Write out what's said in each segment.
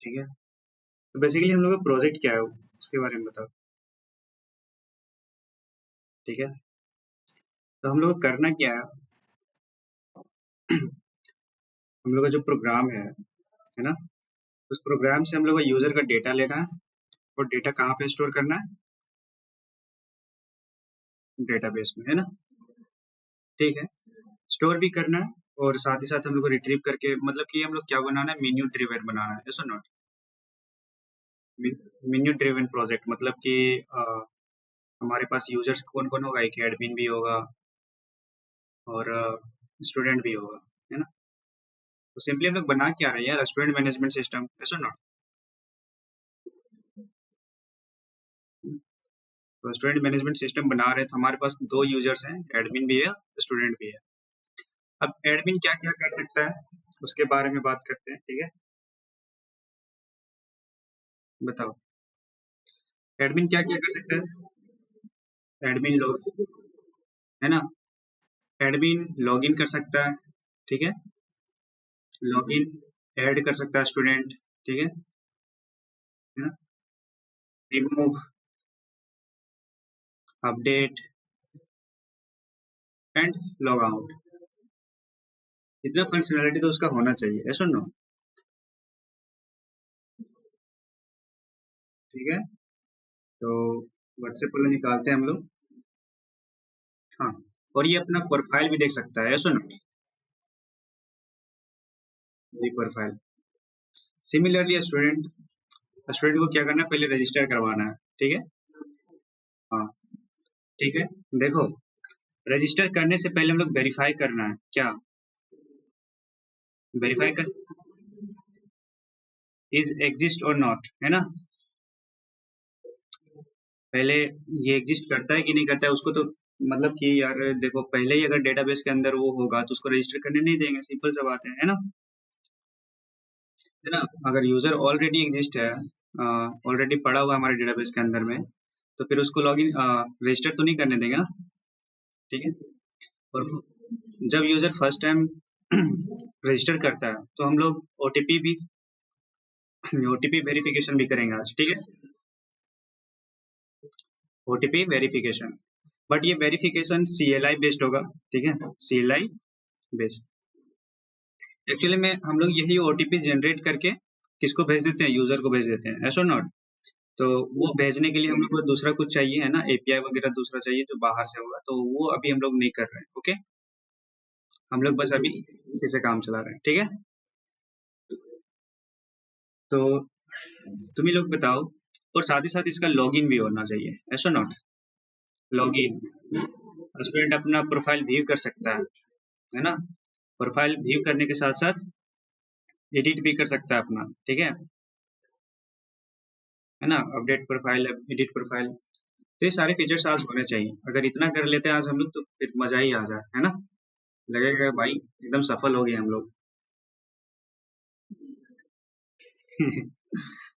ठीक है। तो बेसिकली हम लोग का प्रोजेक्ट क्या है उसके बारे में बताओ। ठीक है, तो हम लोग को करना क्या है। हम लोग का जो प्रोग्राम है ना, उस प्रोग्राम से हम लोग को यूजर का डेटा लेना है और डेटा कहाँ पे स्टोर करना है, डेटाबेस में, है ना। ठीक है, स्टोर भी करना है और साथ ही साथ हम लोग को रिट्रीव करके, मतलब कि हम लोग क्या बनाना है, मेन्यू ड्रिवन बनाना है, ऐसा नॉट मेन्यू ड्रिवन प्रोजेक्ट, मतलब कि हमारे पास यूजर्स कौन कौन होगा, एक एडमिन भी होगा और स्टूडेंट भी होगा, है ना। तो सिंपली हम लोग बना क्या रहे हैं यार, स्टूडेंट मैनेजमेंट सिस्टम, ऐसा नॉट। तो स्टूडेंट मैनेजमेंट सिस्टम बना रहे हैं, तो हमारे पास दो यूजर्स हैं, एडमिन भी है, स्टूडेंट भी है। अब एडमिन क्या क्या कर सकता है उसके बारे में बात करते हैं, ठीक है। बताओ, एडमिन क्या क्या कर सकता है। एडमिन लोग, है ना, एडमिन लॉगिन कर सकता है, ठीक है। लॉगिन ऐड कर सकता है स्टूडेंट, ठीक है ना। Remove, update and log out, इतना फंक्शनैलिटी तो उसका होना चाहिए, ऐसा नो। ठीक है, तो व्हाट्सएप वाला निकालते हैं हम लोग। हाँ, और ये अपना प्रोफाइल भी देख सकता है, ऐसा नो। जी, प्रोफाइल। सिमिलरली स्टूडेंट, स्टूडेंट को क्या करना है, पहले रजिस्टर करवाना है, ठीक है। हाँ, ठीक है। देखो, रजिस्टर करने से पहले हम लोग वेरीफाई करना है, क्या वेरीफाई कर, इज एग्जिस्ट और नॉट, है ना। पहले ये एग्जिस्ट करता है कि नहीं करता है उसको, तो मतलब कि यार देखो, पहले ही अगर डेटाबेस के अंदर वो होगा तो उसको रजिस्टर करने नहीं देंगे, सिंपल सा बात है ना। है ना, अगर यूजर ऑलरेडी एग्जिस्ट है, ऑलरेडी पड़ा हुआ है हमारे डेटाबेस के अंदर में, तो फिर उसको लॉगिन रजिस्टर तो नहीं करने देंगे ना। ठीक है, और जब यूजर फर्स्ट टाइम रजिस्टर करता है तो हम लोग ओटीपी भी ओटीपी वेरिफिकेशन भी करेंगे आज, ठीक है। ओटीपी वेरिफिकेशन, बट ये वेरिफिकेशन सीएलआई बेस्ड होगा, ठीक है, सीएलआई बेस्ड। एक्चुअली में हम लोग यही ओटीपी जनरेट करके किसको भेज देते हैं, यूजर को भेज देते हैं, ऐसा नॉट। तो वो भेजने के लिए हम लोग को दूसरा कुछ चाहिए, है ना, एपीआई वगैरह दूसरा चाहिए जो बाहर से होगा, तो वो अभी हम लोग नहीं कर रहे हैं, ओके। हम लोग बस अभी इसी से काम चला रहे हैं, ठीक है। तो तुम ही लोग बताओ, और साथ ही साथ इसका लॉगिन भी होना चाहिए, ऐसा नॉट। लॉगिन, स्टूडेंट अपना प्रोफाइल व्यू कर सकता है ना। प्रोफाइल व्यू करने के साथ साथ एडिट भी कर सकता है अपना, ठीक है ना। अपडेट प्रोफाइल, एडिट प्रोफाइल, तो ये सारे फीचर्स आज होने चाहिए। अगर इतना कर लेते हैं आज हम लोग तो फिर मजा ही आ जाए, है ना। लगेगा भाई एकदम सफल हो गए हम लोग।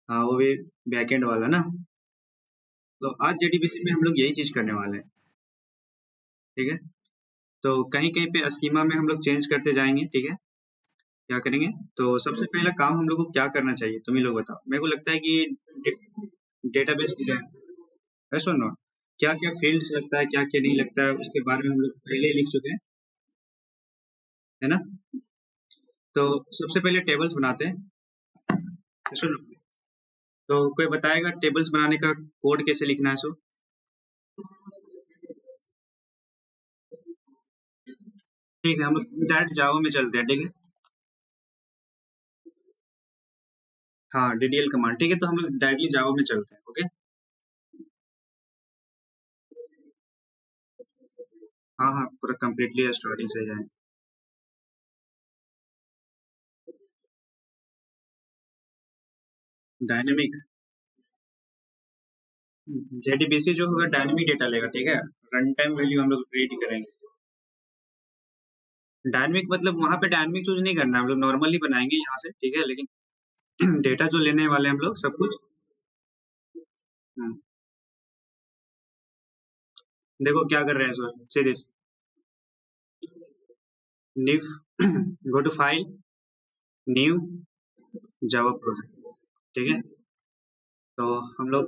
हाँ, वो भी बैकएंड वाला ना। तो आज जेडीबीसी में हम लोग यही चीज करने वाले हैं, ठीक है। तो कहीं कहीं पे स्कीमा में हम लोग चेंज करते जाएंगे, ठीक है। क्या करेंगे, तो सबसे पहला काम हम लोग को क्या करना चाहिए, तुम ही लोग बताओ। मेरे को लगता है कि डेटाबेस डिजाइन, है सुनो, क्या क्या फील्ड्स लगता है, क्या क्या नहीं लगता है, उसके बारे में हम लोग पहले ही लिख चुके हैं, है ना। तो सबसे पहले टेबल्स बनाते हैं, है सुनो। तो कोई बताएगा टेबल्स बनाने का कोड कैसे लिखना है, सो। ठीक है, हम लोग डायरेक्ट जावा में चलते हैं, ठीक है। हाँ, डीडीएल कमांड, ठीक है, तो हम लोग डायरेक्टली जावा में चलते हैं, ओके। हाँ हाँ, पूरा कम्प्लीटली स्टार्टिंग से जाए। डायनेमिक, जेडीबीसी जो होगा डायनेमिक डेटा लेगा, ठीक है। रन टाइम वैल्यू हम लोग रीड करेंगे। डायनेमिक मतलब वहां पे डायनेमिक चूज नहीं करना है, हम लोग नॉर्मली बनाएंगे यहाँ से, ठीक है, लेकिन डेटा जो लेने वाले हम लोग सब कुछ। हम्म, देखो क्या कर रहे हैं sir, series new, go to file, new, Java project, ठीक है। तो हम लोग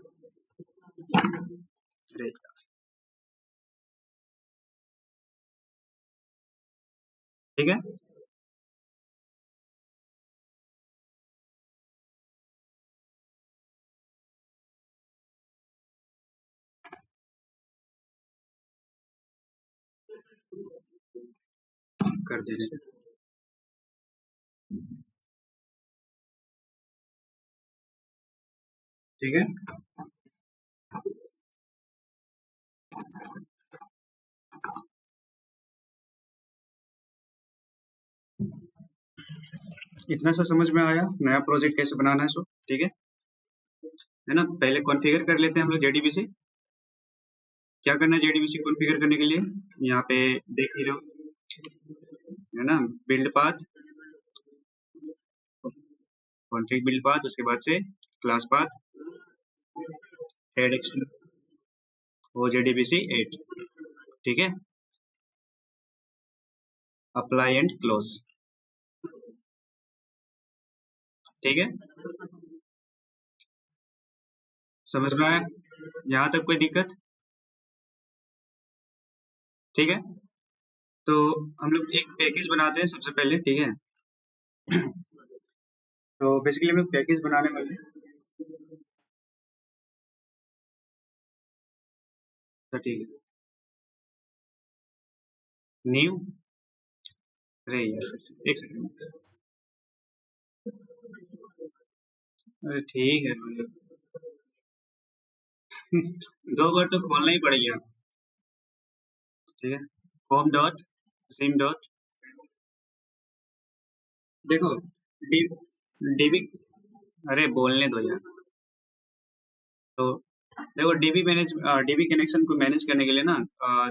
अरे ठीक है, कर दे रहे हैं। ठीक है, इतना सा समझ में आया नया प्रोजेक्ट कैसे बनाना है, सो ठीक है ना। पहले कॉन्फ़िगर कर लेते हैं हम लोग जेडीबीसी। क्या करना है जेडीबीसी कॉन्फ़िगर करने के लिए? यहाँ पे देख ही रहे हो, है ना। Build path, config build path, उसके बाद से क्लास पाथ, हेड एक्शन, वो जेडीबीसी 8। ठीक है, अप्लाई एंड क्लोज। ठीक है, समझ में आया? यहाँ तक कोई दिक्कत? ठीक है, तो हम लोग एक पैकेज बनाते हैं सबसे पहले। ठीक है, तो बेसिकली हम लोग पैकेज बनाने वाले हैं। तो ठीक है, न्यू, अरे यार एक सेकंड, अरे ठीक है मतलब दो बार तो खोलना ही पड़ेगा। ठीक है, होम डॉट सिम डॉट, देखो डी डीबी, अरे बोलने दो यार। तो देखो डीबी मैनेज, डीबी कनेक्शन को मैनेज करने के लिए ना,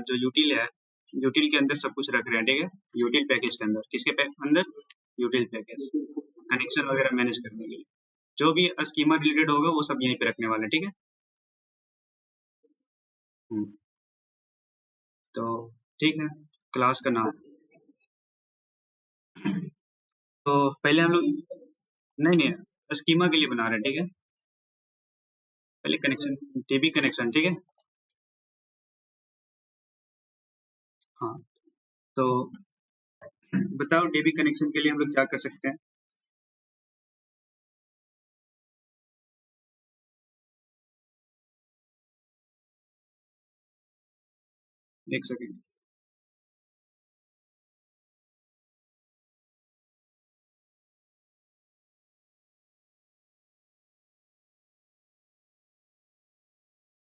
जो यूटिल है, यूटिल के अंदर सब कुछ रख रहे हैं। ठीक है, यूटिल पैकेज के अंदर, किसके अंदर? यूटिल पैकेज, कनेक्शन वगैरह मैनेज करने के लिए जो भी स्कीमा रिलेटेड होगा वो सब यहीं पे रखने वाले हैं। ठीक है, हम्म, तो ठीक है, क्लास का नाम, तो पहले हम लोग, नहीं नहीं स्कीमा के लिए बना रहे हैं। ठीक है, पहले कनेक्शन, डीबी कनेक्शन। ठीक है, हाँ, तो बताओ डीबी कनेक्शन के लिए हम लोग क्या कर सकते हैं? एक सेकेंड,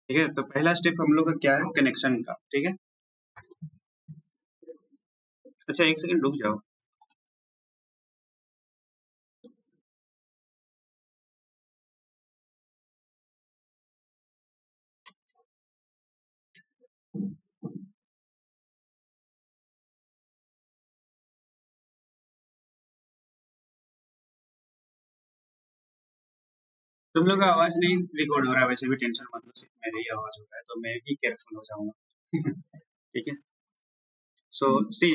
ठीक है, तो पहला स्टेप हम लोग का क्या है? कनेक्शन का। ठीक है, अच्छा एक सेकंड रुक जाओ। तुम लोग का आवाज नहीं रिकॉर्ड हो रहा है, वैसे भी टेंशन मत लो, सिर्फ मेरा ही आवाज हो रहा है, तो मैं भी केयरफुल हो जाऊंगा। ठीक है, सो सी,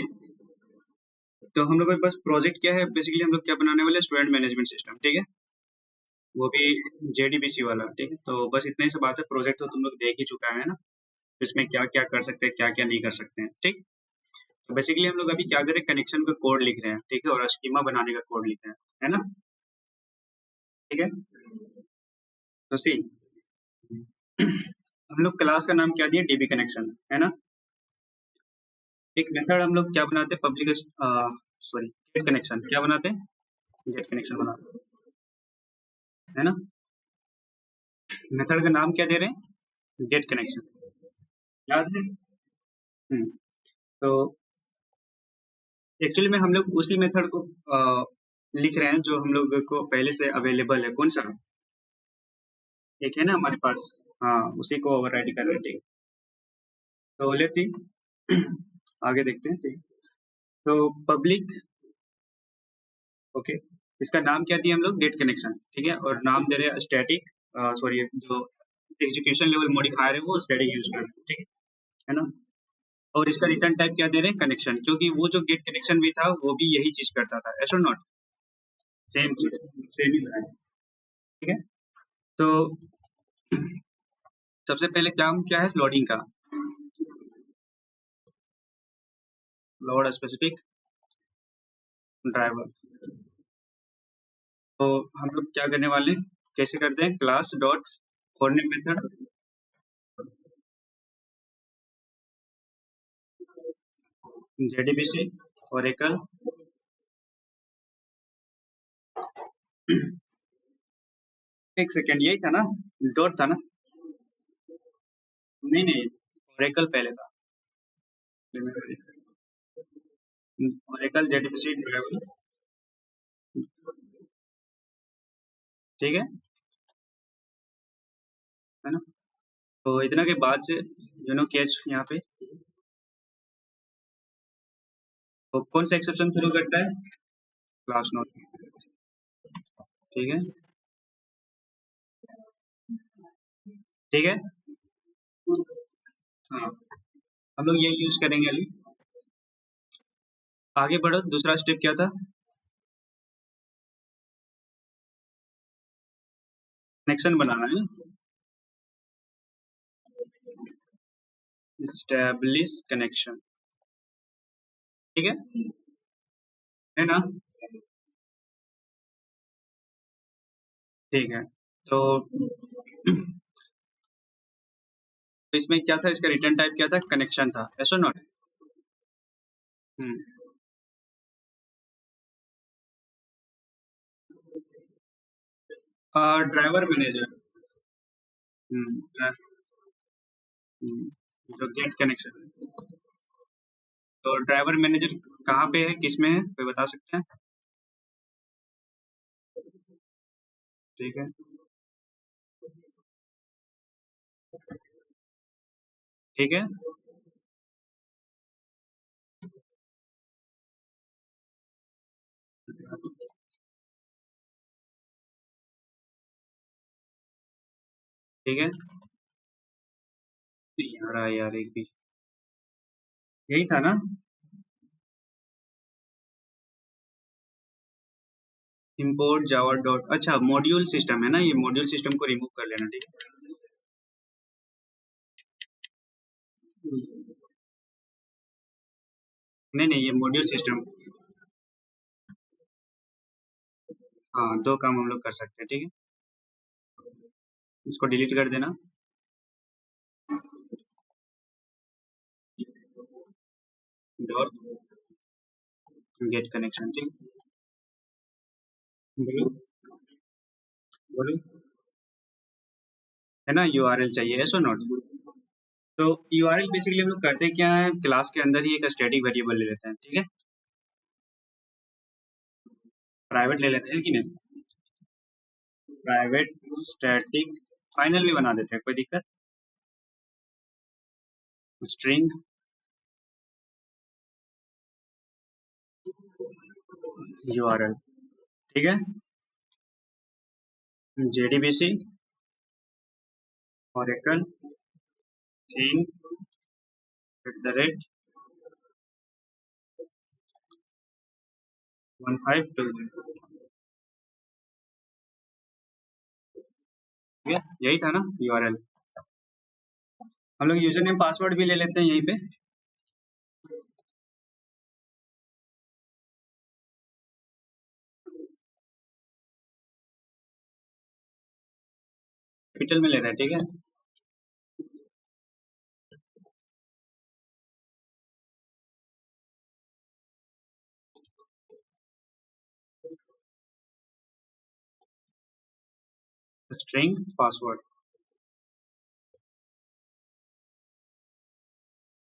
तो हम लोग के पास प्रोजेक्ट क्या है? बेसिकली हम लोग क्या बनाने वाले हैं? Student management system. ठीक है, वो भी जेडीबीसी वाला। ठीक है, तो बस इतना ही सा बात है। प्रोजेक्ट तो तुम लोग देख ही चुका है ना, इसमें क्या क्या कर सकते हैं, क्या क्या नहीं कर सकते हैं। ठीक, तो बेसिकली हम लोग अभी क्या करें? कनेक्शन का कोड लिख रहे हैं। ठीक है, और स्कीमा बनाने का कोड लिख रहे हैं, है ना। ठीक है, तो सी, हम लोग क्लास का नाम क्या दिए? डीबी कनेक्शन, है ना। एक मेथड हम लोग क्या बनाते हैं? पब्लिक, सॉरी, गेट कनेक्शन क्या बनाते हैं? गेट कनेक्शन बनाते हैं, है ना। मेथड का नाम क्या दे रहे हैं? गेट कनेक्शन, याद है? हम्म, तो एक्चुअली में हम लोग उसी मेथड को लिख रहे हैं जो हम लोग को पहले से अवेलेबल है। कौन सा? एक है ना हमारे पास, हाँ, उसी को ओवरराइड कर रहे हैं। ठीक, तो लेट्स सी, आगे देखते हैं। ठीक, तो पब्लिक, ओके, इसका नाम क्या दिया हम लोग? Get connection. ठीक है, और नाम दे रहे हैं स्टैटिक, सॉरी, जो एग्जीक्यूशन लेवल मॉडिफायर है वो स्टैटिक यूज कर रहे हैं। ठीक है ना, और इसका रिटर्न टाइप क्या दे रहे हैं? कनेक्शन, क्योंकि वो जो गेट कनेक्शन भी था वो भी यही चीज करता था, ऐसा नॉट, सेम चीज, सेम ही है। ठीक है। तो सबसे पहले काम क्या है लोडिंग का, लोड स्पेसिफिक ड्राइवर। तो हम लोग क्या करने वाले हैं, कैसे करते हैं, class dot forName method JDBC Oracle. एक सेकेंड, यही था ना, डॉट था ना? नहीं नहीं, ओरेकल पहले था। ओरेकल जेडीबीसी ड्राइवर, ठीक है ना? तो इतना के बाद से कैच यहाँ पे, तो कौन सा एक्सेप्शन शुरू करता है, क्लास नोट, ठीक है, ठीक है। हाँ, हम लोग ये यूज करेंगे अभी। आगे बढ़ो, दूसरा स्टेप क्या था, कनेक्शन बनाना है, एस्टेब्लिश कनेक्शन, ठीक है ना? ठीक है। तो इसमें क्या था, इसका रिटर्न टाइप क्या था, कनेक्शन था, ऐसा नोट। हम्म, ड्राइवर मैनेजर, तो गेट कनेक्शन। तो ड्राइवर मैनेजर कहाँ पे है, किस में है, कोई बता सकते हैं? ठीक है, ठीक है, ठीक है। नहीं आ रहा है यार, एक भी, यही था ना? इंपोर्ट जावा डॉट, अच्छा मॉड्यूल सिस्टम है ना, ये मॉड्यूल सिस्टम को रिमूव कर लेना, ठीक है। नहीं नहीं, ये मॉड्यूल सिस्टम, हाँ दो काम हम लोग कर सकते हैं, ठीक है। इसको डिलीट कर देना, डॉट गेट कनेक्शन, ठीक। बोलो, बोलो, है ना, यूआरएल चाहिए, ऐसा नोट। तो यूआरएल बेसिकली हम लोग करते क्या है, क्लास के अंदर ही एक स्टैटिक वेरिएबल ले लेते हैं, ठीक है, प्राइवेट ले लेते हैं कि नहीं, प्राइवेट स्टैटिक फाइनल भी बना देते हैं, कोई दिक्कत, स्ट्रिंग यूआरएल, ठीक है, JDBC Oracle theme at the rate 1520, ठीक है, यही था ना यूआरएल। हम लोग यूजर नेम पासवर्ड भी ले लेते हैं यहीं पे, कैपिटल में ले रहे हैं, ठीक है, स्ट्रिंग पासवर्ड।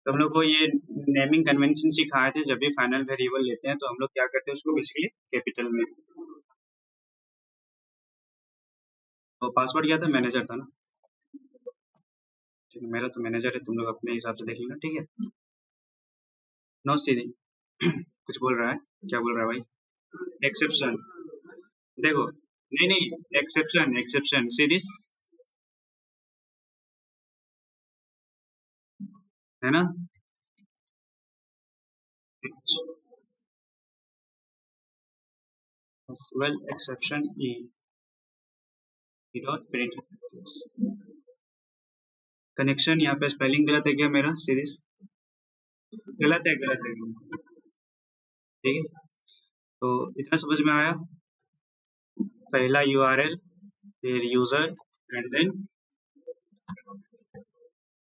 तो हम लोग को ये नेमिंग कन्वेंशन सिखाए थे, जब भी फाइनल वेरिएबल लेते हैं तो हम लोग क्या करते हैं उसको बेसिकली कैपिटल में। तो पासवर्ड क्या था, मैनेजर था ना, ठीक है, मेरा तो मैनेजर है, तुम लोग अपने हिसाब से देख लेना, ठीक है। नो सीधी कुछ बोल रहा है, क्या बोल रहा है भाई, एक्सेप्शन, देखो, नहीं नहीं, एक्सेप्शन एक्सेप्शन सीरीज, है ना, वेल एक्सेप्शन ई, डॉट प्रिंट कनेक्शन। यहाँ पे स्पेलिंग गलत है क्या मेरा सीरीज? गलत है, गलत है। ठीक है, तो इतना समझ में आया। पहला यूआरएल, फिर यूजर, एंड देन,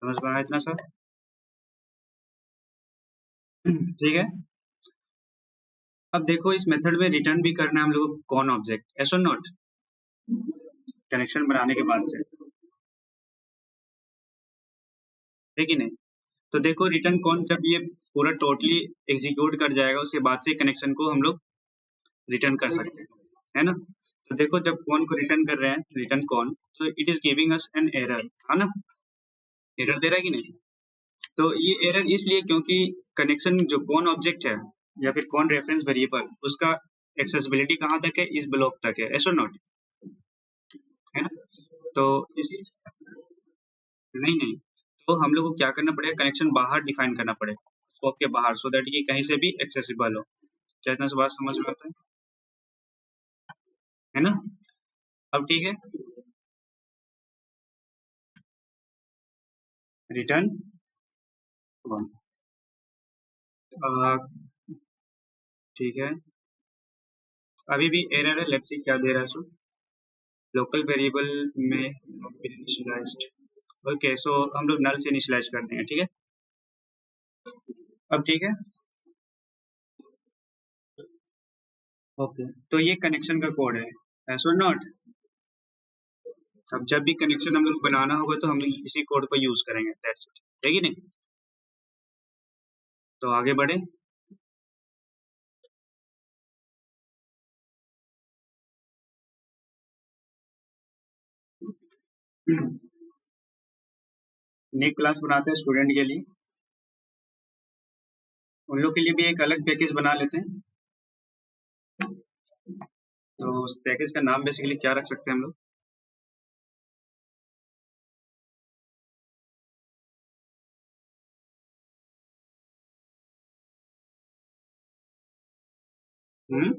समझ में आया इतना सब? ठीक है, अब देखो इस मेथड में रिटर्न भी करना है हम लोग को कौन ऑब्जेक्ट, एस और नॉट, कनेक्शन बनाने के बाद से, है कि नहीं? तो देखो रिटर्न कौन, जब ये पूरा टोटली एग्जीक्यूट कर जाएगा उसके बाद से कनेक्शन को हम लोग रिटर्न कर सकते हैं, है ना? तो देखो जब कौन को रिटर्न कर रहे हैं, रिटर्न कौन, तो it is giving us an error, है ना? एरर दे रहा है कि नहीं? तो ये एरर इसलिए क्योंकि कनेक्शन जो कौन ऑब्जेक्ट है या फिर कौन रेफरेंस वेरिएबल, उसका एक्सेसिबिलिटी कहाँ तक है, इस ब्लॉक तक है, ऐसा नॉट, है ना? तो इस, नहीं नहीं, तो हम लोग को क्या करना पड़ेगा, कनेक्शन बाहर डिफाइन करना पड़ेगा स्कोप के बाहर, सो दैट ये कहीं से भी एक्सेसिबल हो। क्या इतना सा बात समझ में आता है ना? अब ठीक है, रिटर्न कौन, ठीक है, अभी भी एरर है, लेट्स सी क्या दे रहा है सो, लोकल वेरिएबल में इनिशियलाइज्ड, ओके, सो हम लोग नल से इनिशियलाइज कर देंगे, ठीक है। अब ठीक है, ओके, तो ये कनेक्शन का कोड है, ऐसा नॉट। अब जब भी कनेक्शन हम लोग बनाना होगा तो हम लोग इसी कोड को यूज करेंगे, दैट्स इट, है कि नहीं? तो आगे बढ़े। नई क्लास बनाते हैं स्टूडेंट के लिए, उन लोग के लिए भी एक अलग पैकेज बना लेते हैं। तो उस पैकेज का नाम बेसिकली क्या रख सकते हैं हम लोग? हम्म,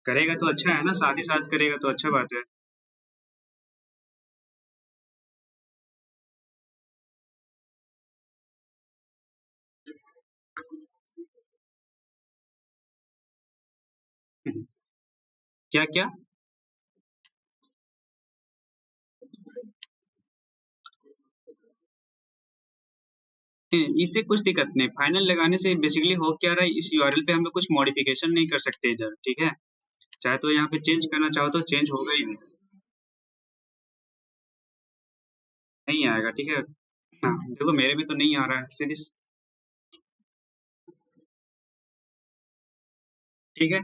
करेगा तो अच्छा है ना, साथ ही साथ करेगा तो अच्छा बात है। क्या क्या? इससे कुछ दिक्कत नहीं, फाइनल लगाने से बेसिकली हो क्या रहा है, इस यूआरएल पे हम लोग कुछ मॉडिफिकेशन नहीं कर सकते इधर, ठीक है? चाहे तो यहाँ पे चेंज करना चाहो तो चेंज होगा ही नहीं, नहीं आएगा, ठीक है। हाँ देखो मेरे भी तो नहीं आ रहा है सीधी, ठीक है,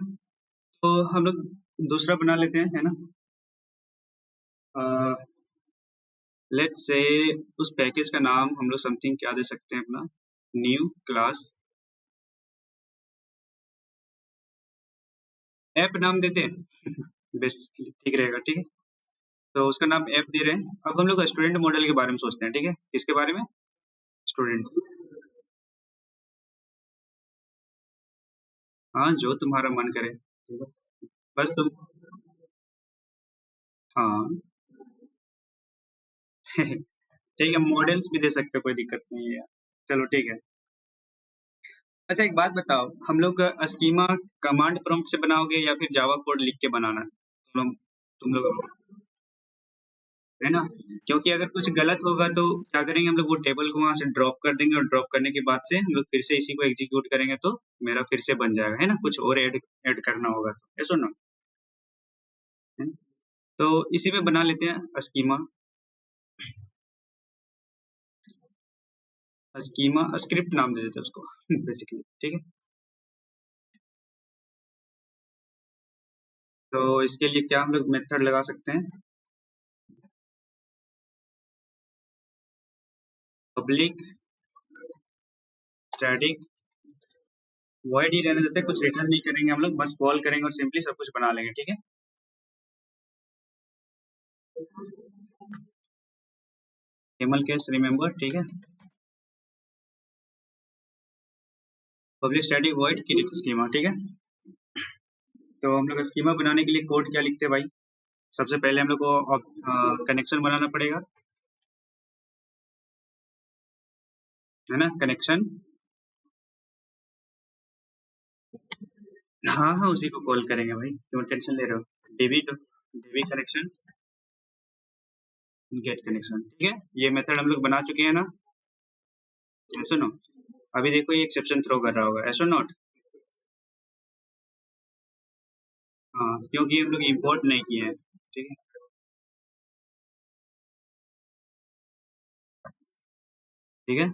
तो हम लोग दूसरा बना लेते हैं, है ना? लेट्स से उस पैकेज का नाम हम लोग समथिंग क्या दे सकते हैं अपना, न्यू क्लास ऐप नाम देते हैं। बेस्ट, ठीक रहेगा, ठीक है। तो उसका नाम ऐप दे रहे हैं। अब हम लोग स्टूडेंट मॉडल के बारे में सोचते हैं, ठीक है, किसके बारे में? स्टूडेंट, हाँ जो तुम्हारा मन करे, ठीक है? बस तुम, हाँ। ठीक है, मॉडल्स भी दे सकते हो, कोई दिक्कत नहीं है यार, चलो ठीक है। अच्छा एक बात बताओ, हम लोग स्कीमा कमांड प्रॉम्प्ट से बनाओगे या फिर जावा कोड लिख के बनाना है? तुम लोग है ना? क्योंकि अगर कुछ गलत होगा तो क्या करेंगे हम लोग, वो टेबल को वहां से ड्रॉप कर देंगे और ड्रॉप करने के बाद से हम लोग फिर से इसी को एग्जीक्यूट करेंगे तो मेरा फिर से बन जाएगा, है ना? कुछ और ऐड ऐड करना होगा तो, ऐसा ना, है ना? तो इसी में बना लेते हैं स्कीमा, स्कीमा स्क्रिप्ट नाम दे देते हैं उसको, बेसिकली, ठीक है। तो इसके लिए क्या हम लोग मेथड लगा सकते हैं, पब्लिक स्टैटिक वॉइड ही रहने देते हैं, कुछ रिटर्न नहीं करेंगे हम लोग, बस कॉल करेंगे और सिंपली सब कुछ बना लेंगे, ठीक है। केमल केस रिमेम्बर, ठीक है। पब्लिक स्टैटिक वॉइड की स्कीमा, ठीक है। तो हम लोग स्कीमा बनाने के लिए कोड क्या लिखते हैं भाई? सबसे पहले हम लोग को कनेक्शन बनाना पड़ेगा, है ना? कनेक्शन, हाँ हाँ उसी को कॉल करेंगे भाई, क्यों टेंशन ले रहे हो? डीबी कनेक्शन गेट कनेक्शन, ठीक है। ये मेथड हम लोग बना चुके हैं ना? सुनो, अभी देखो ये एक्सेप्शन थ्रो कर रहा होगा, ऐसो नॉट? हाँ, क्योंकि हम लोग इंपोर्ट नहीं किए हैं, ठीक है। ठीक है,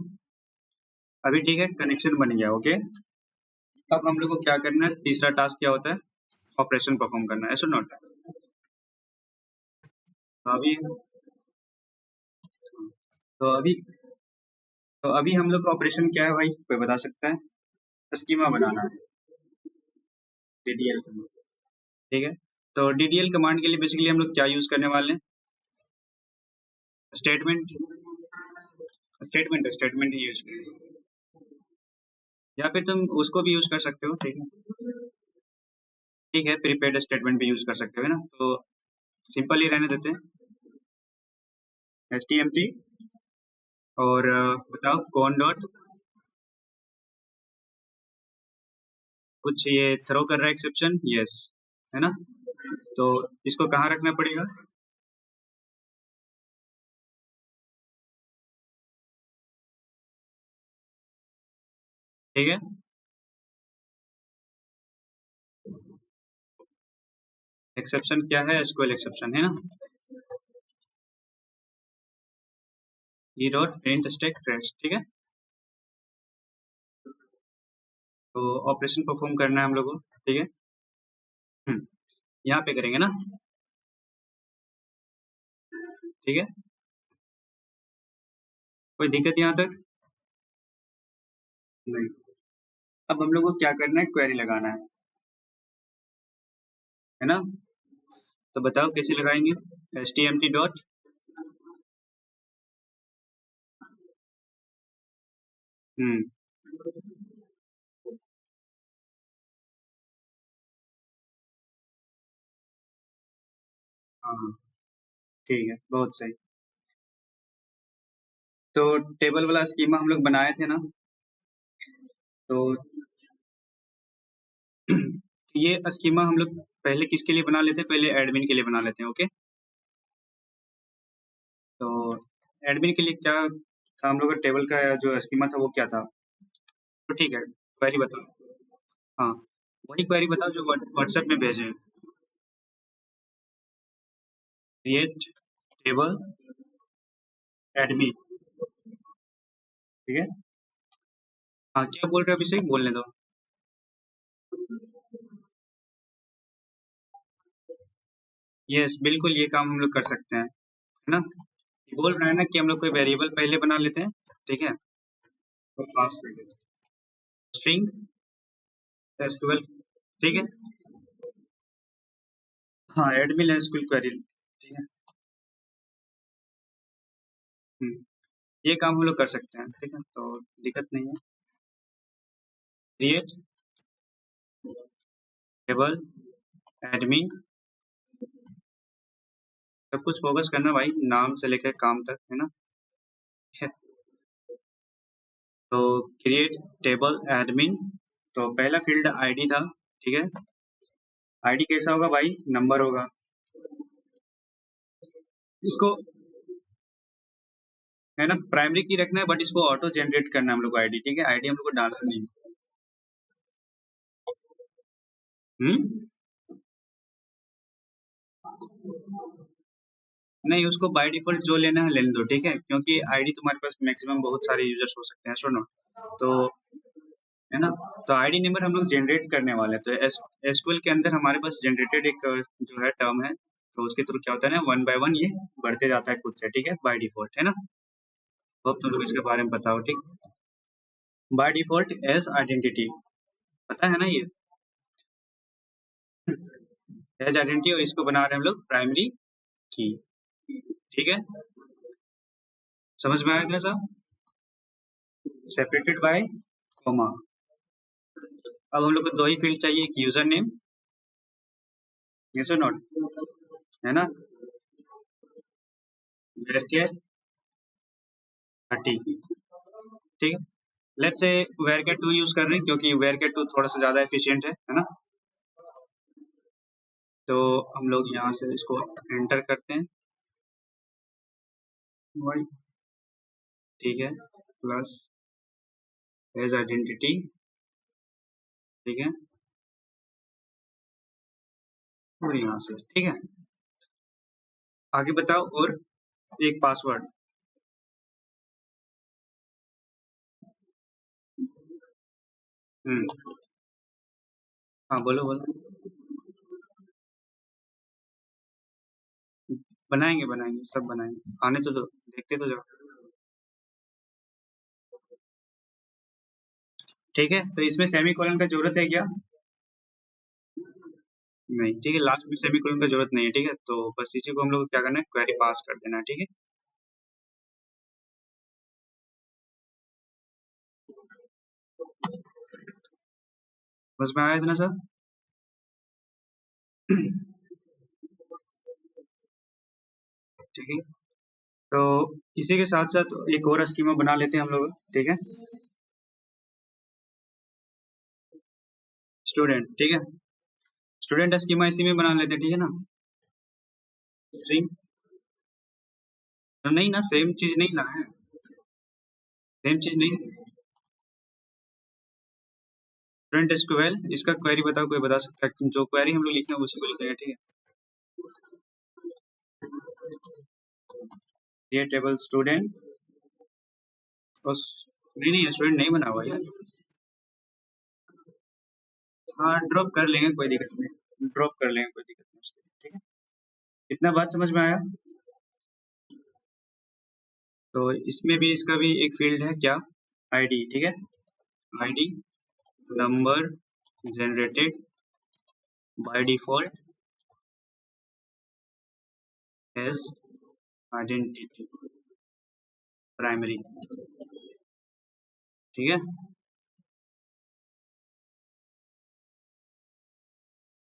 अभी ठीक है, कनेक्शन बन गया, ओके। अब हम लोग को क्या करना है? तीसरा टास्क क्या होता है? ऑपरेशन परफॉर्म करना है, ऐसो नॉट? तो अभी तो अभी तो अभी हम लोग का ऑपरेशन क्या है भाई, कोई बता सकता है? स्कीमा बनाना है, डीडीएल कमांड, ठीक है। तो डीडीएल कमांड के लिए बेसिकली हम लोग क्या यूज करने वाले हैं? स्टेटमेंट, स्टेटमेंट ही यूज करेंगे, या फिर तुम उसको भी यूज कर सकते हो, ठीक है। ठीक है, प्रीपेड स्टेटमेंट भी यूज कर सकते हो, है ना? तो सिंपल ही रहने देते हैं, एचटीएमटी और बताओ कौन डॉट, कुछ ये थ्रो कर रहा है एक्सेप्शन, यस, है ना? तो इसको कहाँ रखना पड़ेगा? ठीक है, एक्सेप्शन क्या है? एसक्यूएल एक्सेप्शन, है ना? E dot print stack trash, ठीक है। तो ऑपरेशन परफॉर्म करना है हम लोग को, ठीक है। यहाँ पे करेंगे ना, ठीक है। कोई दिक्कत यहाँ तक? नहीं। अब हम लोग को क्या करना है? क्वेरी लगाना है ना? तो बताओ कैसे लगाएंगे? H T M T dot, hmm, हाँ ठीक है, बहुत सही। तो टेबल वाला स्कीमा हम लोग बनाए थे ना? तो ये स्कीमा हम लोग पहले किसके लिए बना लेते हैं? पहले एडमिन के लिए बना लेते हैं, ओके। तो एडमिन के लिए क्या था हम लोग का? टेबल का जो स्कीमा था वो क्या था? तो ठीक है, क्वेरी बताओ। हाँ, वही क्वेरी बताओ जो व्हाट्सएप में भेजे हैं। क्रिएट टेबल एडमिन, ठीक है। हाँ, क्या बोल रहे हो अभिषेक? बोलने दो। यस, बिल्कुल ये काम हम लोग कर सकते हैं, है ना? बोल रहे हैं ना कि हम लोग कोई वेरिएबल पहले बना लेते हैं, ठीक है, और पास कर देते हैं स्ट्रिंग एसक्यूएल, ठीक है। हाँ, एडमिन एसक्यूएल क्वेरी, ठीक है। हम्म, ये काम हम लोग कर सकते हैं, ठीक है, तो दिक्कत नहीं है। क्रिएट टेबल एडमिन, सब कुछ फोकस करना भाई, नाम से लेकर काम तक, है ना? ठीक है। तो क्रिएट टेबल एडमिन, तो पहला फील्ड आईडी था, ठीक है। आईडी कैसा होगा भाई? नंबर होगा। इसको, है ना, प्राइमरी की रखना है, बट इसको ऑटो जनरेट करना है हम लोग को आईडी, ठीक है। आईडी हम लोग को डालना नहीं। हम्म, नहीं, उसको बाय डिफॉल्ट जो लेना है लेने दो, ठीक है, क्योंकि आईडी तुम्हारे पास मैक्सिमम बहुत सारे यूजर्स हो सकते हैं, सुनो। तो है ना, तो आईडी नंबर हम लोग जनरेट करने वाले हैं। तो एसक्यूएल के अंदर हमारे पास जनरेटेड एक जो है टर्म है, तो उसके थ्रू क्या होता है ना, वन बाय वन ये बढ़ते जाता है खुद से, ठीक है, बाय डिफॉल्ट, है ना? तो अब तुम लोग इसके बारे में बताओ, ठीक। बाय डिफॉल्ट एज आइडेंटिटी, पता है ना ये? एज आइडेंटिटी, और इसको बना रहे हैं हम लोग प्राइमरी की, ठीक है। समझ में आया क्या सब? Separated by comma. अब हम लोग को दो ही फील्ड चाहिए, एक यूजर नेम यस और नॉट, है ना? वेर केयर 30, ठीक है। Let's say where care 2 use कर रहे हैं क्योंकि वेर केयर 2 थोड़ा सा ज्यादा एफिशिएंट है ना? तो हम लोग यहाँ से इसको एंटर करते हैं, वाई, ठीक है, प्लस एज आइडेंटिटी, ठीक है, और यहाँ से, ठीक है। आगे बताओ, और एक पासवर्ड। हम्म, हाँ बोलो बोलो। बनाएंगे बनाएंगे, सब बनाएंगे, आने तो दो, देखते तो जाओ। ठीक है, तो इसमें सेमी कोलन का जरूरत है क्या? नहीं, ठीक है, लास्ट में सेमी कोलन का जरूरत नहीं है, ठीक है। तो बस इसी को हम लोग को क्या करना है, क्वेरी पास कर देना है, ठीक है। बस में आया इतना सर। ठीक है, तो इसी के साथ साथ एक और स्कीमा बना लेते हैं हम लोग, ठीक है। स्टूडेंट, ठीक है, स्टूडेंट स्कीमा इसी में बना लेते हैं, ठीक है ना। स्ट्रिंग, नहीं ना, सेम चीज नहीं ना है, सेम चीज नहीं। स्टूडेंट एसक्यूएल, इसका क्वेरी बताओ, कोई बता सकता है? जो क्वेरी हम लोग लिखना है उसी को लिखेंगे, ठीक है। ये टेबल स्टूडेंट, और नहीं नहीं, स्टूडेंट नहीं बना हुआ यार। हाँ, ड्रॉप कर लेंगे, कोई दिक्कत नहीं, ड्रॉप कर लेंगे, कोई दिक्कत नहीं उसके लिए, ठीक है। इतना बात समझ में आया? तो इसमें भी, इसका भी एक फील्ड है क्या, आईडी, ठीक है। ID, number generated by default as identity primary, ठीक है।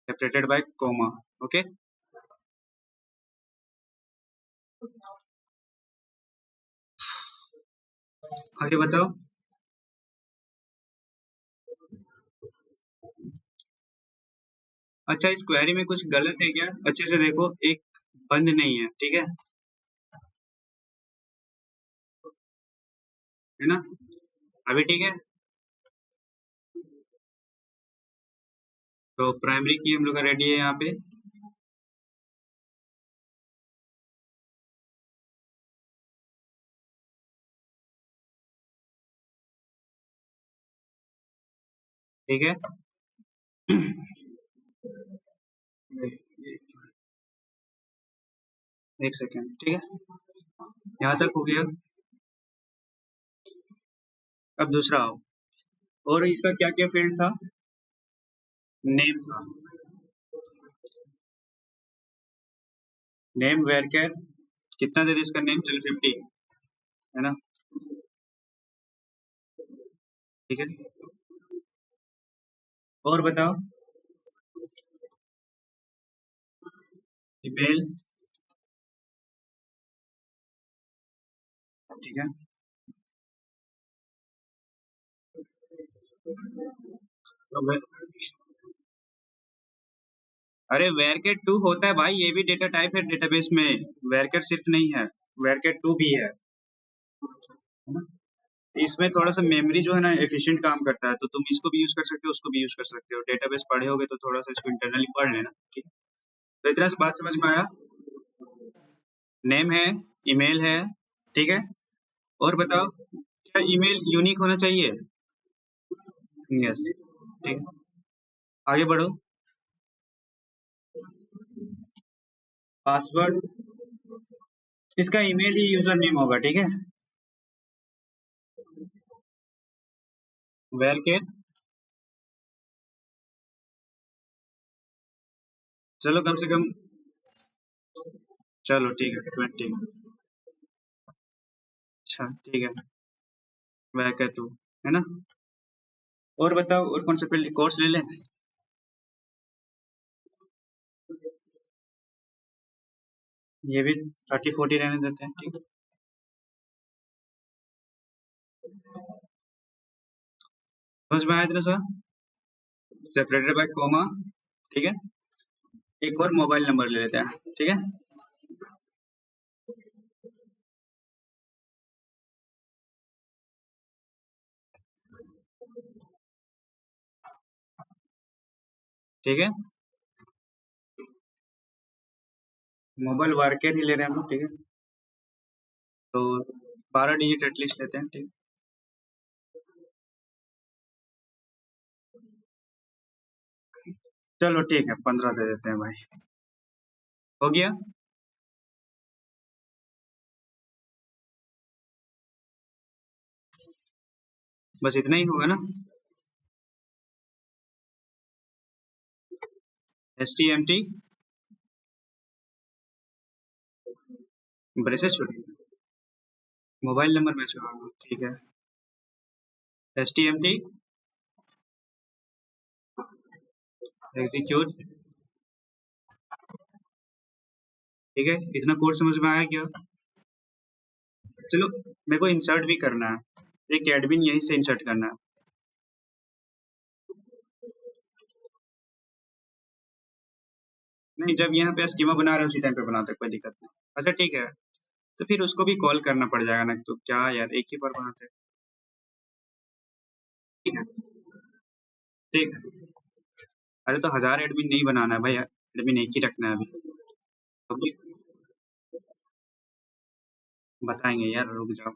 Separated by comma, okay. आगे बताओ। अच्छा, इस क्वेरी में कुछ गलत है क्या? अच्छे से देखो, एक बंद नहीं है, ठीक है ना? अभी ठीक है। तो प्राइमरी की हम लोग का रेडी है यहाँ पे, ठीक है। एक सेकेंड, ठीक है, यहाँ तक हो गया। अब दूसरा आओ, और इसका क्या क्या फील्ड था? नेम था, नेम वेर कैर, कितना दे दे इसका नेम, चलो 50, है ना, ठीक है। और बताओ। ईमेल, ठीक है। तो अरे वेरकेट 2 होता है भाई, ये भी डेटा टाइप है डेटाबेस में, वेरकेट सिर्फ नहीं है, वेरकेट 2 भी है ना? इसमें थोड़ा सा मेमोरी जो है ना एफिशिएंट काम करता है, तो तुम इसको भी यूज कर सकते हो, उसको भी यूज कर सकते हो। डेटाबेस पढ़े होगे तो थोड़ा सा इसको इंटरनली पढ़ लेना, ठीक है। तो इतना से बात समझ में आया? नेम है, ईमेल है, ठीक है। और बताओ, क्या ईमेल यूनिक होना चाहिए? यस, ठीक है। आगे बढ़ो। पासवर्ड, इसका ईमेल ही यूजर नेम होगा, ठीक है। वेर के, चलो कम से कम, चलो ठीक है, 20, अच्छा ठीक है, वेर के 2, है ना। और बताओ, और कौन सा फील्ड कोर्स ले लें? ये भी 30-40 रहने देते हैं, ठीक है। समझ में आया तेरे सर? सेपरेटेड बाय कॉमा, ठीक है। एक और मोबाइल नंबर ले लेते हैं, ठीक है। ठीक है, मोबाइल वारकेर ही ले रहे हैं हम लोग, ठीक है। तो 12 डिजिट एटलीस्ट लेते हैं, ठीक। चलो ठीक है, 15 दे देते हैं भाई। हो गया। बस इतना ही होगा ना? STMT ब्रेसेस छोड़िए, मोबाइल नंबर मैच होगा, ठीक है। STMT एग्जीक्यूट, ठीक है। इतना कोड समझ में आया क्या? चलो, मेरे को इंसर्ट भी करना है, एक एडमिन यहीं से इंसर्ट करना है। नहीं, जब यहाँ पे स्कीमा बना रहे हो उसी टाइम पे बनाते, कोई दिक्कत नहीं। अच्छा ठीक है, तो फिर उसको भी कॉल करना पड़ जाएगा ना, तो क्या यार, एक ही बार बनाते हैं। ठीक है, ठीक है। अरे तो 1000 एडमिन नहीं बनाना है भाई, एडमिन एक ही रखना है अभी। अभी बताएंगे यार, रुक जाओ।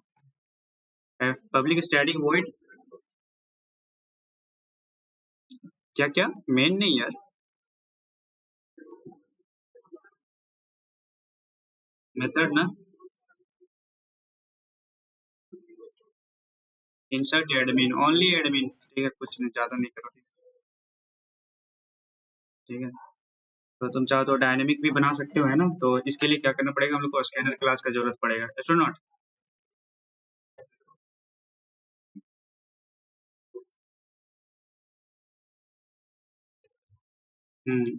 पब्लिक स्टैटिक वॉइड, क्या क्या? मेन नहीं यार, मेथड ना। इंसर्ट एडमिन, ओनली एडमिन, ठीक है, कुछ नहीं, ज्यादा नहीं करो, ठीक है। तो तुम चाहो तो डायनेमिक भी बना सकते हो, है ना? तो इसके लिए क्या करना पड़ेगा हम लोग को? स्कैनर क्लास का जरूरत पड़ेगा, एस्ट्रोनॉट। हम्म,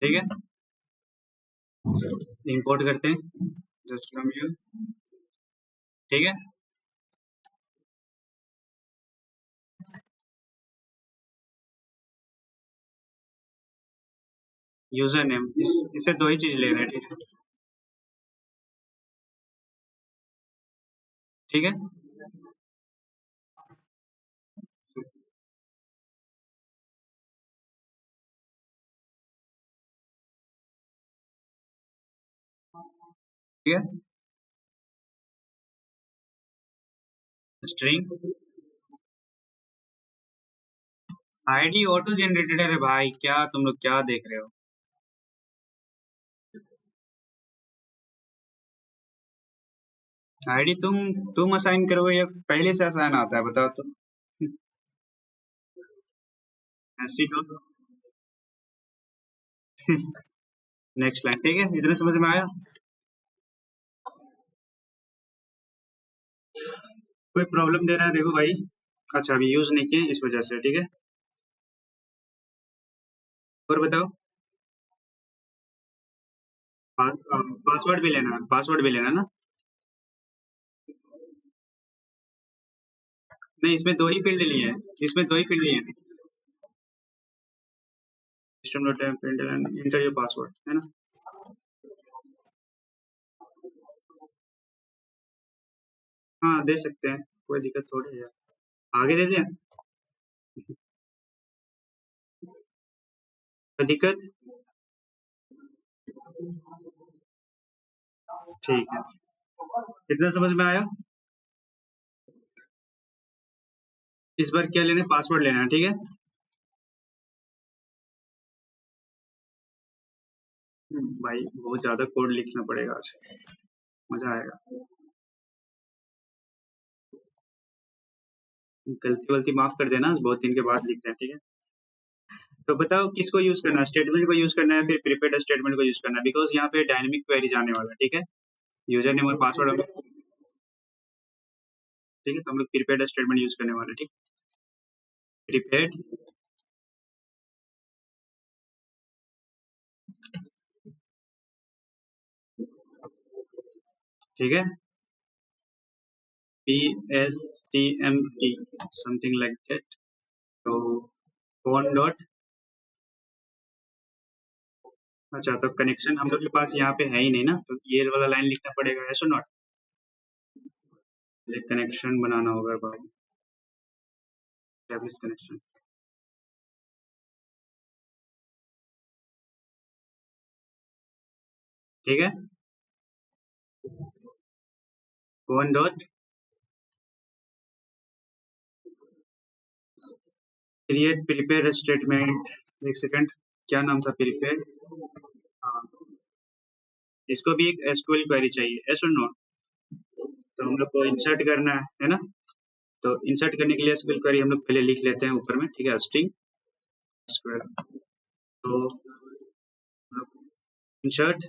ठीक है, इंपोर्ट करते हैं जस्ट फ्रॉम यू, ठीक है। यूजर नेम, इससे दो ही चीज ले रहे हैं, ठीक है, ठीक है। ठीक है, स्ट्रिंग आईडी ऑटो जनरेटेड है भाई, क्या तुम लोग क्या देख रहे हो? आईडी तुम असाइन करोगे या पहले से असाइन आता है, बताओ तो। ऐसी तो नेक्स्ट लाइन, ठीक है, इतना समझ में आया? कोई प्रॉब्लम दे रहा है, देखो भाई। अच्छा, अभी यूज नहीं किए इस वजह से, ठीक है। और बताओ। पासवर्ड भी लेना है, पासवर्ड भी लेना है ना? नहीं, इसमें दो ही फील्ड लिए हैं, इसमें दो ही फील्ड लिए हैं। System dot inter your password, है ना? हाँ, दे सकते हैं, कोई दिक्कत थोड़ी है। आगे दे दें, कोई दिक्कत? ठीक है, कितना समझ में आया? इस बार क्या लेना है? पासवर्ड लेना है, ठीक है। भाई बहुत ज्यादा कोड लिखना पड़ेगा आज, मजा आएगा। गलती वलती माफ कर देना, बहुत दिन के बाद लिख रहे हैं, ठीक है। तो बताओ किसको यूज करना है, स्टेटमेंट को यूज करना है फिर प्रीपेड स्टेटमेंट को यूज करना है, बिकॉज यहाँ पे डायनेमिक क्वेरी जाने वाला है, ठीक है। यूजर नेम और पासवर्ड, ठीक है, तो हम लोग प्रीपेड स्टेटमेंट यूज करने वाले, ठीक, प्रीपेड ठीक है, PSTMT समथिंग लाइक दैट। तो फोन डॉट, अच्छा तो कनेक्शन हम लोग के पास यहाँ पे है ही नहीं ना, तो ये वाला लाइन लिखना पड़ेगा, ऐसा नॉट, कनेक्शन बनाना होगा बाबू, एस्टैब्लिश कनेक्शन, ठीक है, phone dot create prepaid statement, एक सेकंड, क्या नाम था प्रीपेड, हाँ, इसको भी एक एसक्यूएल क्वेरी चाहिए, ऐसा नॉट, तो हम लोग को इंसर्ट करना है ना, तो इंसर्ट करने के लिए एसक्यूएल क्वेरी हम लोग पहले लिख लेते हैं ऊपर में, ठीक है, स्ट्रिंग स्क्वायर, तो इंसर्ट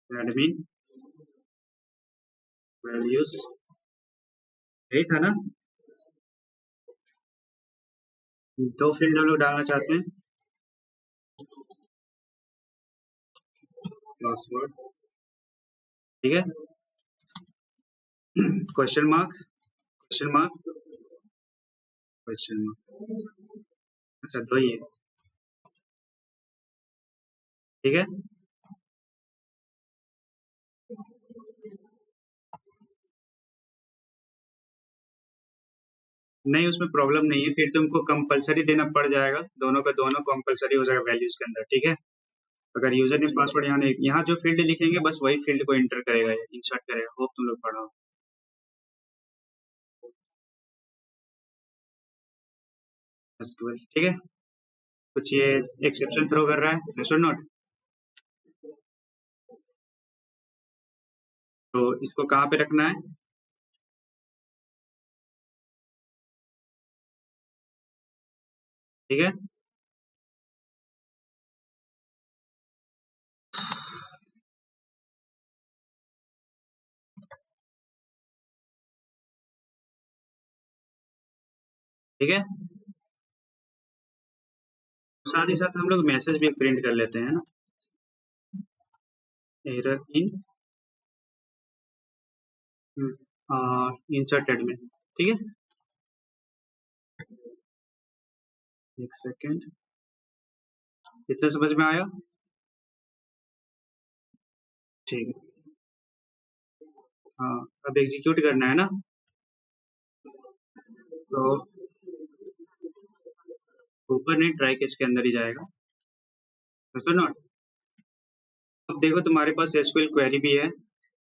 एडमिन वैल्यूज, यही था ना, दो फील्ड हम लोग डालना चाहते हैं, पासवर्ड, ठीक है, question mark, question mark, question mark, अच्छा दो ही है, ठीक है, नहीं उसमें प्रॉब्लम नहीं है, फिर तुमको कंपलसरी देना पड़ जाएगा, दोनों का दोनों कंपलसरी हो जाएगा वैल्यूज के अंदर, ठीक है, अगर यूजर ने पासवर्ड यहाँ नहीं, यहाँ जो फील्ड लिखेंगे बस वही फील्ड को इंटर करेगा, इंसर्ट करेगा, होप तुम लोग पढ़ा हो, ठीक है, कुछ ये एक्सेप्शन थ्रो कर रहा है, यस और नॉट, तो इसको कहाँ पे रखना है, ठीक है, ठीक है, साथ ही साथ हम लोग मैसेज भी प्रिंट कर लेते हैं ना, एरर इन इंसर्टेड में, ठीक है, एक सेकेंड, इतना समझ में आया, ठीक है, हाँ, अब एग्जीक्यूट करना है ना, तो ऊपर नहीं ट्राई केस के अंदर ही जाएगा, तो नॉट, अब देखो तुम्हारे पास एसक्यूएल क्वेरी भी है,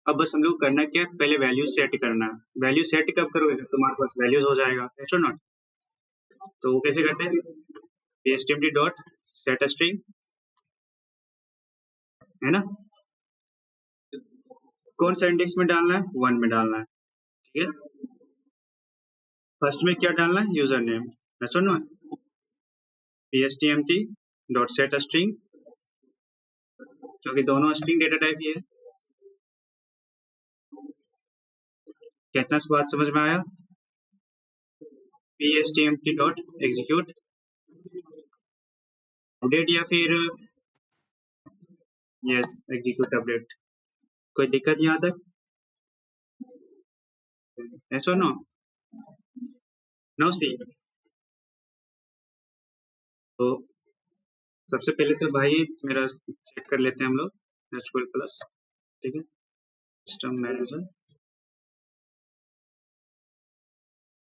अब बस हम लोग करना क्या है, पहले वैल्यू सेट करना है, वैल्यू सेट कब करोगे जब तुम्हारे पास वैल्यूज हो जाएगा, ऐसा नॉट, तो वो कैसे करते हैं, pstmt डॉट सेट स्ट्रिंग, है ना, कौन सा इंडेक्स में डालना है, वन में डालना है, ठीक है, फर्स्ट में क्या डालना है, यूजर नेम, ऐसा not, pstmt dot set string, क्योंकि दोनों स्ट्रिंग डेटा टाइप ही है, कितना बात समझ में आया, pstmt डॉट एग्जीक्यूट अपडेट, या फिर यस एग्जीक्यूट अपडेट, कोई दिक्कत यहाँ तक, ऐसा नो, नो सी, तो सबसे पहले तो भाई मेरा चेक कर लेते हैं हम लोग एचक्यूएल प्लस, ठीक है, सिस्टम मैनेजर,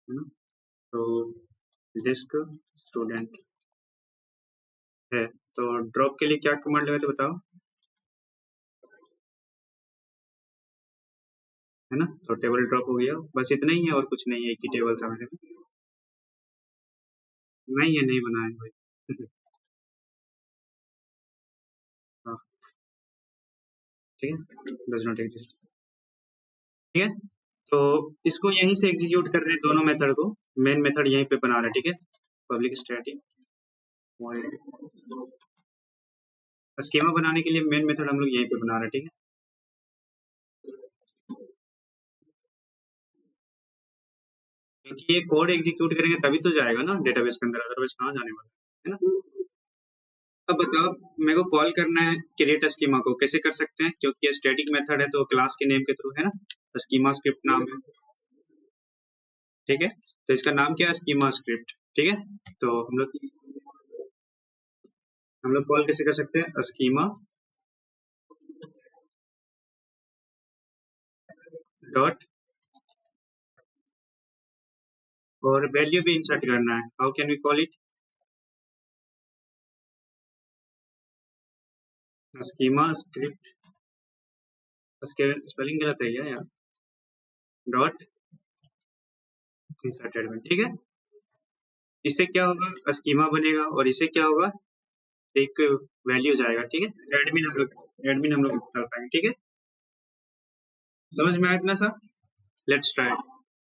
है ना, तो डिस्क स्टूडेंट है, तो ड्रॉप के लिए क्या कमांड लगाते बताओ, है ना, तो टेबल ड्रॉप हो गया, बस इतना ही है और कुछ नहीं है, एक ही टेबल था मेरे में, नहीं है, नहीं बनाया भाई हाँ, ठीक है, डज नॉट एग्जिस्ट, ठीक है, तो इसको यहीं से एग्जीक्यूट कर रहे हैं दोनों मेथड को, मेन मेथड यहीं पे बना रहे हैं, ठीक है, पब्लिक स्टैटिक स्कीमा बनाने के लिए मेन मेथड हम लोग यहीं पे बना रहे हैं, ठीक है, क्योंकि ये कोड एग्जीक्यूट करेंगे तभी तो जाएगा ना डेटाबेस के अंदर, अदरवाइज कहाँ जाने वाला है ना। अब बताओ, मेरे को कॉल करना है क्रिएट स्कीमा को, कैसे कर सकते हैं? क्योंकि ये स्टैटिक मेथड है तो क्लास के नेम के थ्रू है ना, स्कीमा स्क्रिप्ट नाम है। ठीक है, तो इसका नाम क्या है? Schema script. ठीक है, तो हम लोग कॉल कैसे कर सकते हैं? स्कीमा डॉट, और वैल्यू भी इंसर्ट करना है। How can we call it? Schema script, उसके स्पेलिंग गलत है क्या यार? डॉट इंसर्टेड में। ठीक है, इससे क्या होगा? स्कीमा बनेगा और इससे क्या होगा? एक वैल्यू जाएगा। ठीक है, एडमिन हम लोग डाल पाएंगे। ठीक है, समझ में आया इतना सा? Let's try.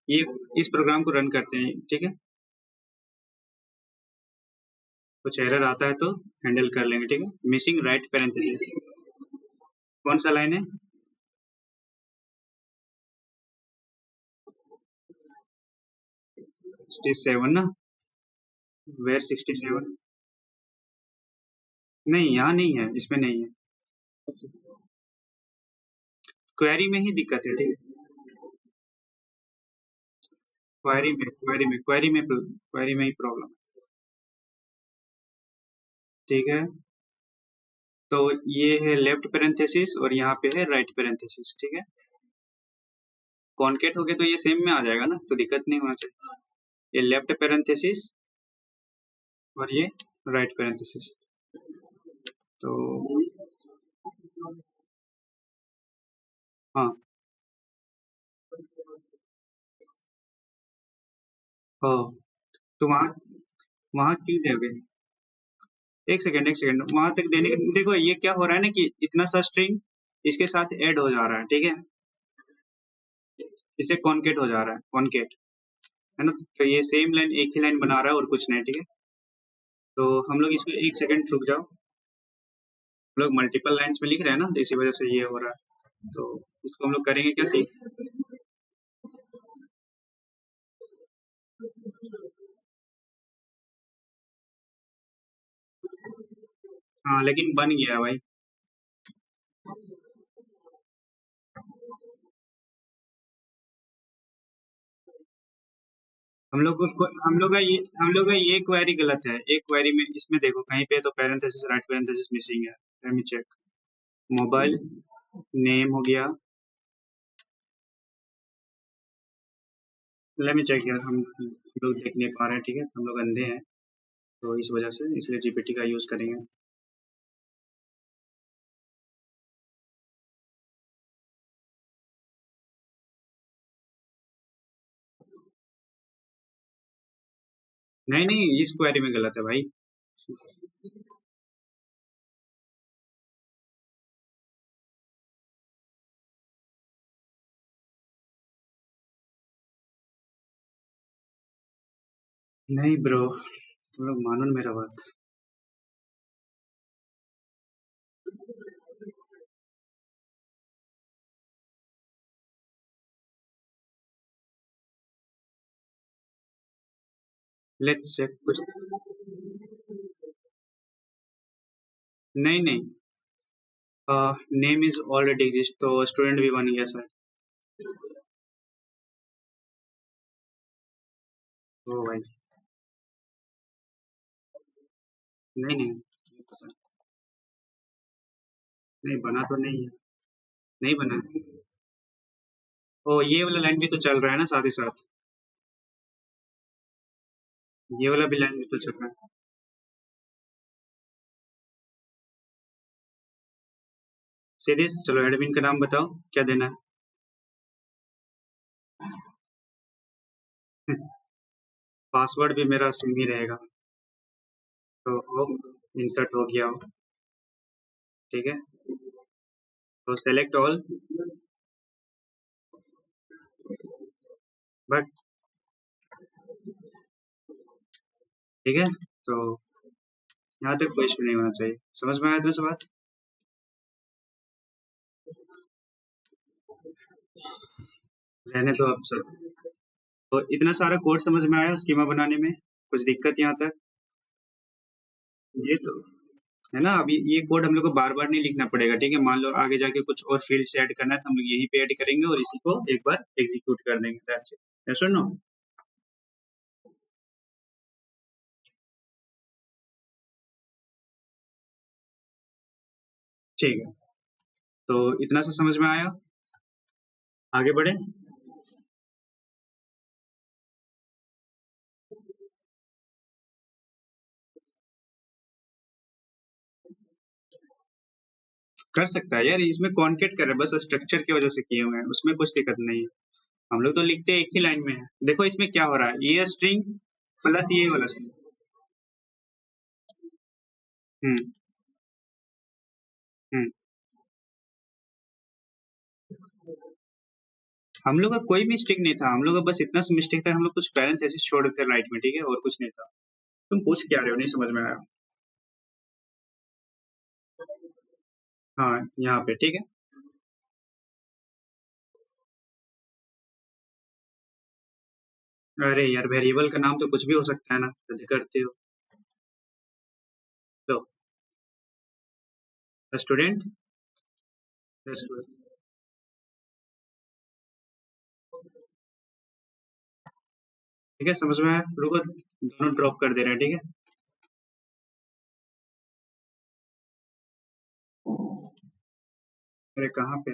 ये इस प्रोग्राम को रन करते हैं। ठीक है, कुछ एरर आता है तो हैंडल कर लेंगे। ठीक है, मिसिंग राइट पैरेंथेसिस, कौन सा लाइन है? 67 ना? वेयर 67? नहीं, यहाँ नहीं है, इसमें नहीं है। क्वेरी में ही दिक्कत है। ठीक है, क्वेरी में ही प्रॉब्लम है। ठीक है, तो ये है लेफ्ट पैरेंथेसिस और यहाँ पे है राइट पैरेंथेसिस। ठीक है, कॉन्केट हो गया तो ये सेम में आ जाएगा ना, तो दिक्कत नहीं होना चाहिए। ये लेफ्ट पैरेंथेसिस और ये राइट पैरेंथेसिस। तो हाँ, हो, तो वहाँ वहाँ क्यों दोगे? एक सेकंड, वहां तक देने के देखो, ये क्या हो रहा है ना कि इतना सा स्ट्रिंग इसके साथ ऐड हो जा रहा है। ठीक है, इसे कॉन्केट हो जा रहा है, कॉन्केट है ना, तो ये सेम लाइन एक ही लाइन बना रहा है और कुछ नहीं। ठीक है, तो हम लोग इसको एक सेकंड रुक जाओ, हम लोग मल्टीपल लाइंस में लिख रहे हैं ना, तो इसी वजह से ये हो रहा है। तो इसको हम लोग करेंगे क्या? सही, हाँ, लेकिन बन गया भाई। हम लोग का ये क्वेरी गलत है। एक क्वेरी में इसमें देखो, कहीं पे तो पैरेंथेसिस राइट पैरेंथेसिस मिसिंग है। Let me check. Mobile name हो गया। लेट मी चेक यार, हम लोग देख नहीं पा रहे हैं। ठीक है, हम लोग अंधे हैं, तो इस वजह से इसलिए जीपीटी का यूज करेंगे। नहीं नहीं, इस क्वेरी में गलत है भाई। नहीं ब्रो, तुम लोग मानो ना मेरा बात। लेट्स चेक कुछ। नहीं नहीं, नेम इज ऑलरेडी एग्जिस्ट, तो स्टूडेंट भी बन गया सर। ओ भाई, नहीं नहीं, नहीं बना तो नहीं है, नहीं बना है। ओ, ये वाला लाइन भी तो चल रहा है ना साथ ही साथ, ये वाला भी लाइन भी तो चल रहा है। सीधे चलो, एडमिन का नाम बताओ, क्या देना है? पासवर्ड भी मेरा सेम ही रहेगा। तो वो इंसर्ट हो गया हो। ठीक है, तो सेलेक्ट ऑल, बस। ठीक है, तो यहाँ तक कोई इशू नहीं होना चाहिए। समझ में आया तो सब बात? रहने दो अब सब। तो इतना सारा कोड समझ में आया स्कीमा बनाने में? कुछ दिक्कत यहाँ तक? ये तो है ना। अभी ये कोड हम लोग को बार बार नहीं लिखना पड़ेगा, ठीक है। मान लो आगे जाके कुछ और फील्ड ऐड करना है तो हम लोग यहीं पे ऐड करेंगे और इसी को एक बार एग्जीक्यूट कर देंगे। That's it. यस और नो? ठीक है। तो इतना सा समझ में आया? आगे बढ़े? कर सकता है यार, इसमें कॉन्केट कर रहे हैं, बस स्ट्रक्चर की वजह से किए हुए हैं, उसमें कुछ दिक्कत नहीं है। हम लोग तो लिखते हैं एक ही लाइन में है। देखो इसमें क्या हो रहा है, ये स्ट्रिंग प्लस ये वाला स्ट्रिंग। हम्म। हम्म। हम लोग का कोई मिस्टेक नहीं था, हम लोग का बस इतना सा मिस्टेक था, हम लोग कुछ पैरेंथेसिस छोड़ रहे थे राइट में, ठीक है, और कुछ नहीं था। तुम पूछ क्या रहे हो, नहीं समझ में आया। हाँ यहाँ पे ठीक है। अरे यार, वेरिएबल का नाम तो कुछ भी हो सकता है ना, जल्दी करते हो। तो स्टूडेंट। ठीक है, समझ में आया। रुको, दोनों ड्रॉप कर दे रहे हैं, ठीक है। अरे कहाँ पे?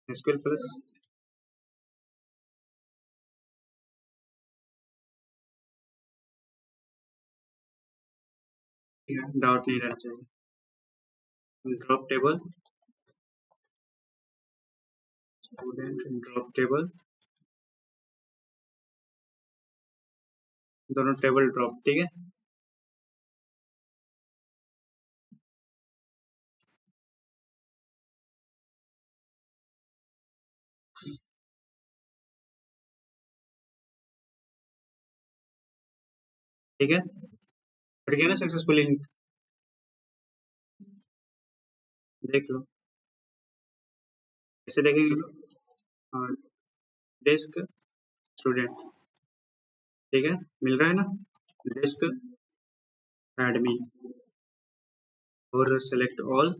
SQL plus. डाउट नहीं रहना चाहिए। Drop table. Student drop table. दोनों टेबल ड्रॉप, ठीक है। ठीक है, कर गया ना सक्सेसफुली? देख लो। कैसे देखेंगे? हाँ, डेस्क स्टूडेंट, ठीक है, मिल रहा है ना। डेस्क एडमिन और सेलेक्ट ऑल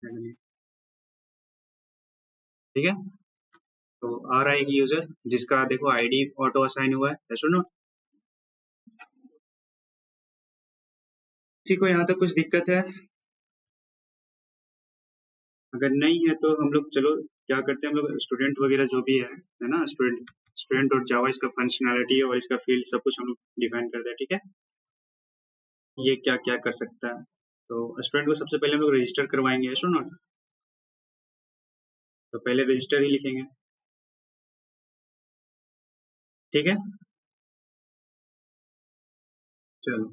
एडमिन, ठीक है। तो आ रहा है एक यूजर जिसका देखो आईडी ऑटो असाइन हुआ है, सुनो। किसी को यहाँ तक कुछ दिक्कत है? अगर नहीं है तो हम लोग चलो क्या करते हैं, हम लोग स्टूडेंट वगैरह जो भी है ना, स्टूडेंट स्टूडेंट और जावा इसका फंक्शनैलिटी और इसका फील्ड सब कुछ हम लोग डिफाइन करते हैं, ठीक है। ये क्या क्या कर सकता है। तो स्टूडेंट को सबसे पहले हम लोग रजिस्टर करवाएंगे, सुनो। तो पहले रजिस्टर ही लिखेंगे, ठीक है। चलो।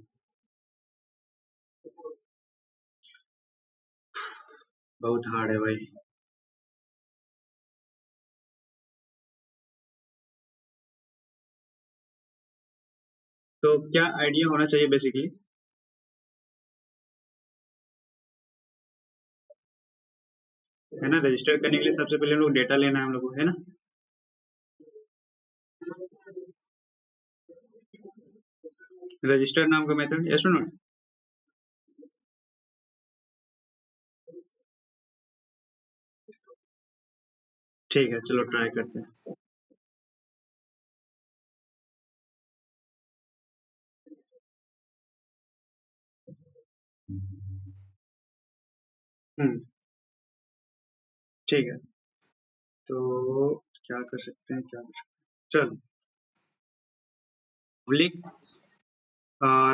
बहुत हार्ड है भाई। तो क्या आइडिया होना चाहिए बेसिकली, है ना। रजिस्टर करने के लिए सबसे पहले हम लोग डेटा लेना है हम लोग को, है ना। रजिस्टर नाम का मेथड, यस सुनो। ठीक है, चलो ट्राई करते हैं। हम्म। ठीक है। तो क्या कर सकते हैं, क्या कर सकते हैं, चलो। पब्लिक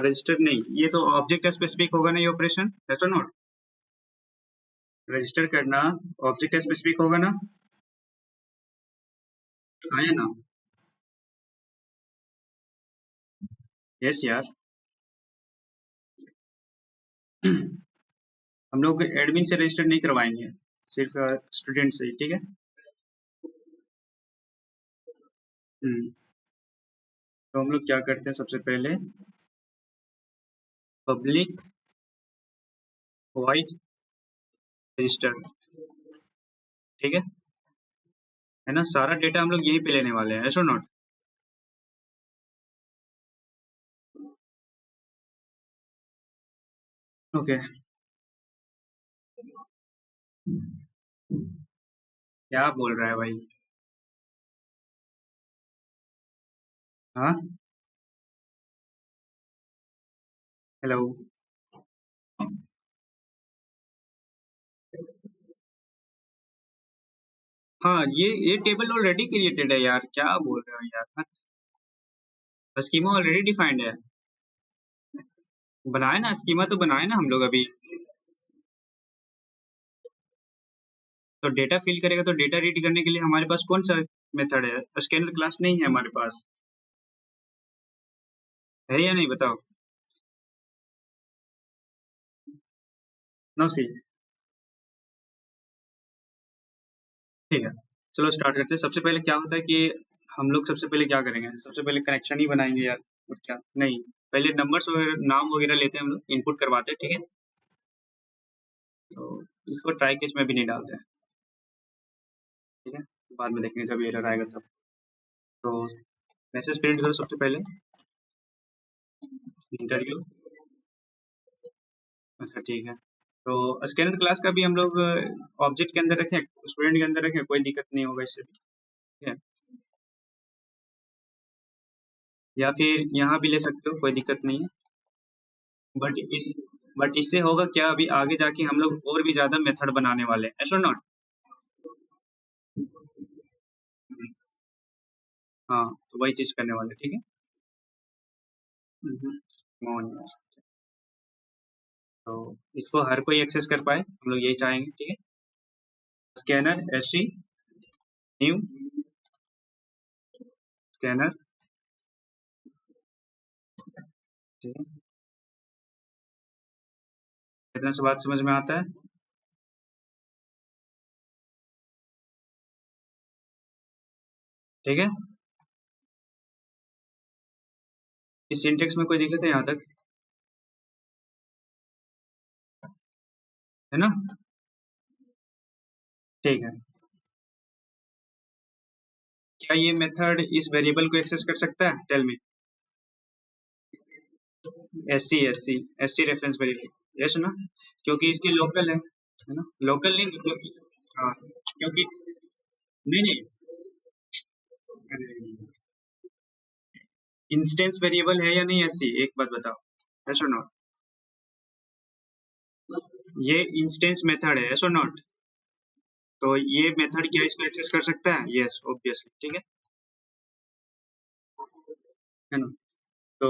रजिस्टर नहीं, ये तो ऑब्जेक्ट स्पेसिफिक होगा ना, ये ऑपरेशन, है तो नोट। रजिस्टर करना ऑब्जेक्ट स्पेसिफिक होगा ना। आया ना। यस यार। हम लोग एडमिन से रजिस्टर नहीं करवाएंगे, सिर्फ स्टूडेंट से ही, ठीक है। हम्म। तो हम लोग क्या करते हैं सबसे पहले, पब्लिक वाइड रजिस्टर, ठीक है। है ना, सारा डेटा हम लोग यहीं पे लेने वाले हैं, ऐसा नॉट। ओके, क्या बोल रहा है भाई? हाँ, हेलो। हाँ, ये टेबल ऑलरेडी क्रिएटेड है यार, क्या बोल रहे हो यार? स्कीमा ऑलरेडी डिफाइंड है। बनाए ना, स्कीमा तो बनाए ना हम लोग अभी। तो डेटा फिल करेगा तो डेटा रीड करने के लिए हमारे पास कौन सा मेथड है? स्कैनर क्लास नहीं है हमारे पास, है या नहीं बताओ? नो सी। ठीक है, चलो स्टार्ट करते हैं। सबसे पहले क्या होता है कि हम लोग सबसे पहले क्या करेंगे, सबसे पहले कनेक्शन ही बनाएंगे यार, और क्या नहीं। पहले नंबर्स वगैरह नाम वगैरह लेते हैं हम लोग, इनपुट करवाते हैं, ठीक है। तो इसको ट्राई केस में भी नहीं डालते हैं, ठीक है। बाद में देखेंगे जब एरर आएगा तब। तो मैसेज प्रिंट करो सबसे पहले, इंटरव्यू। अच्छा ठीक है। तो स्कैनर क्लास का भी हम लोग ऑब्जेक्ट के अंदर रखें, स्टूडेंट के अंदर रखें, कोई दिक्कत नहीं होगा इससे भी, ठीक है। या फिर यहाँ भी ले सकते हो, कोई दिक्कत नहीं है। बट इस बट इससे होगा क्या, अभी आगे जाके हम लोग और भी ज्यादा मेथड बनाने वाले हैं, ऐसा नॉट। हाँ, तो वही चीज करने वाले, ठीक है। मोहन, तो इसको हर कोई एक्सेस कर पाए, हम लोग यही चाहेंगे, ठीक है। स्कैनर एस न्यू स्कैनर, ठीक है। कितना से बात समझ में आता है? ठीक है, इस सिंटेक्स में कोई दिक्कत है यहाँ तक? है ना, ठीक है। क्या ये मेथड इस वेरिएबल को एक्सेस कर सकता है? Tell me. S C reference variable, yes ना, क्योंकि इसके लोकल है ना, लोकल नहीं मतलब। हाँ, क्योंकि नहीं नहीं, इंस्टेंस वेरिएबल है या नहीं एससी, एक बात बताओ, यस और नॉट? ये इंस्टेंस मेथड है, यस और नॉट? तो ये मेथड क्या इसको एक्सेस कर सकता है? यस ऑब्वियसली, ठीक है ना। तो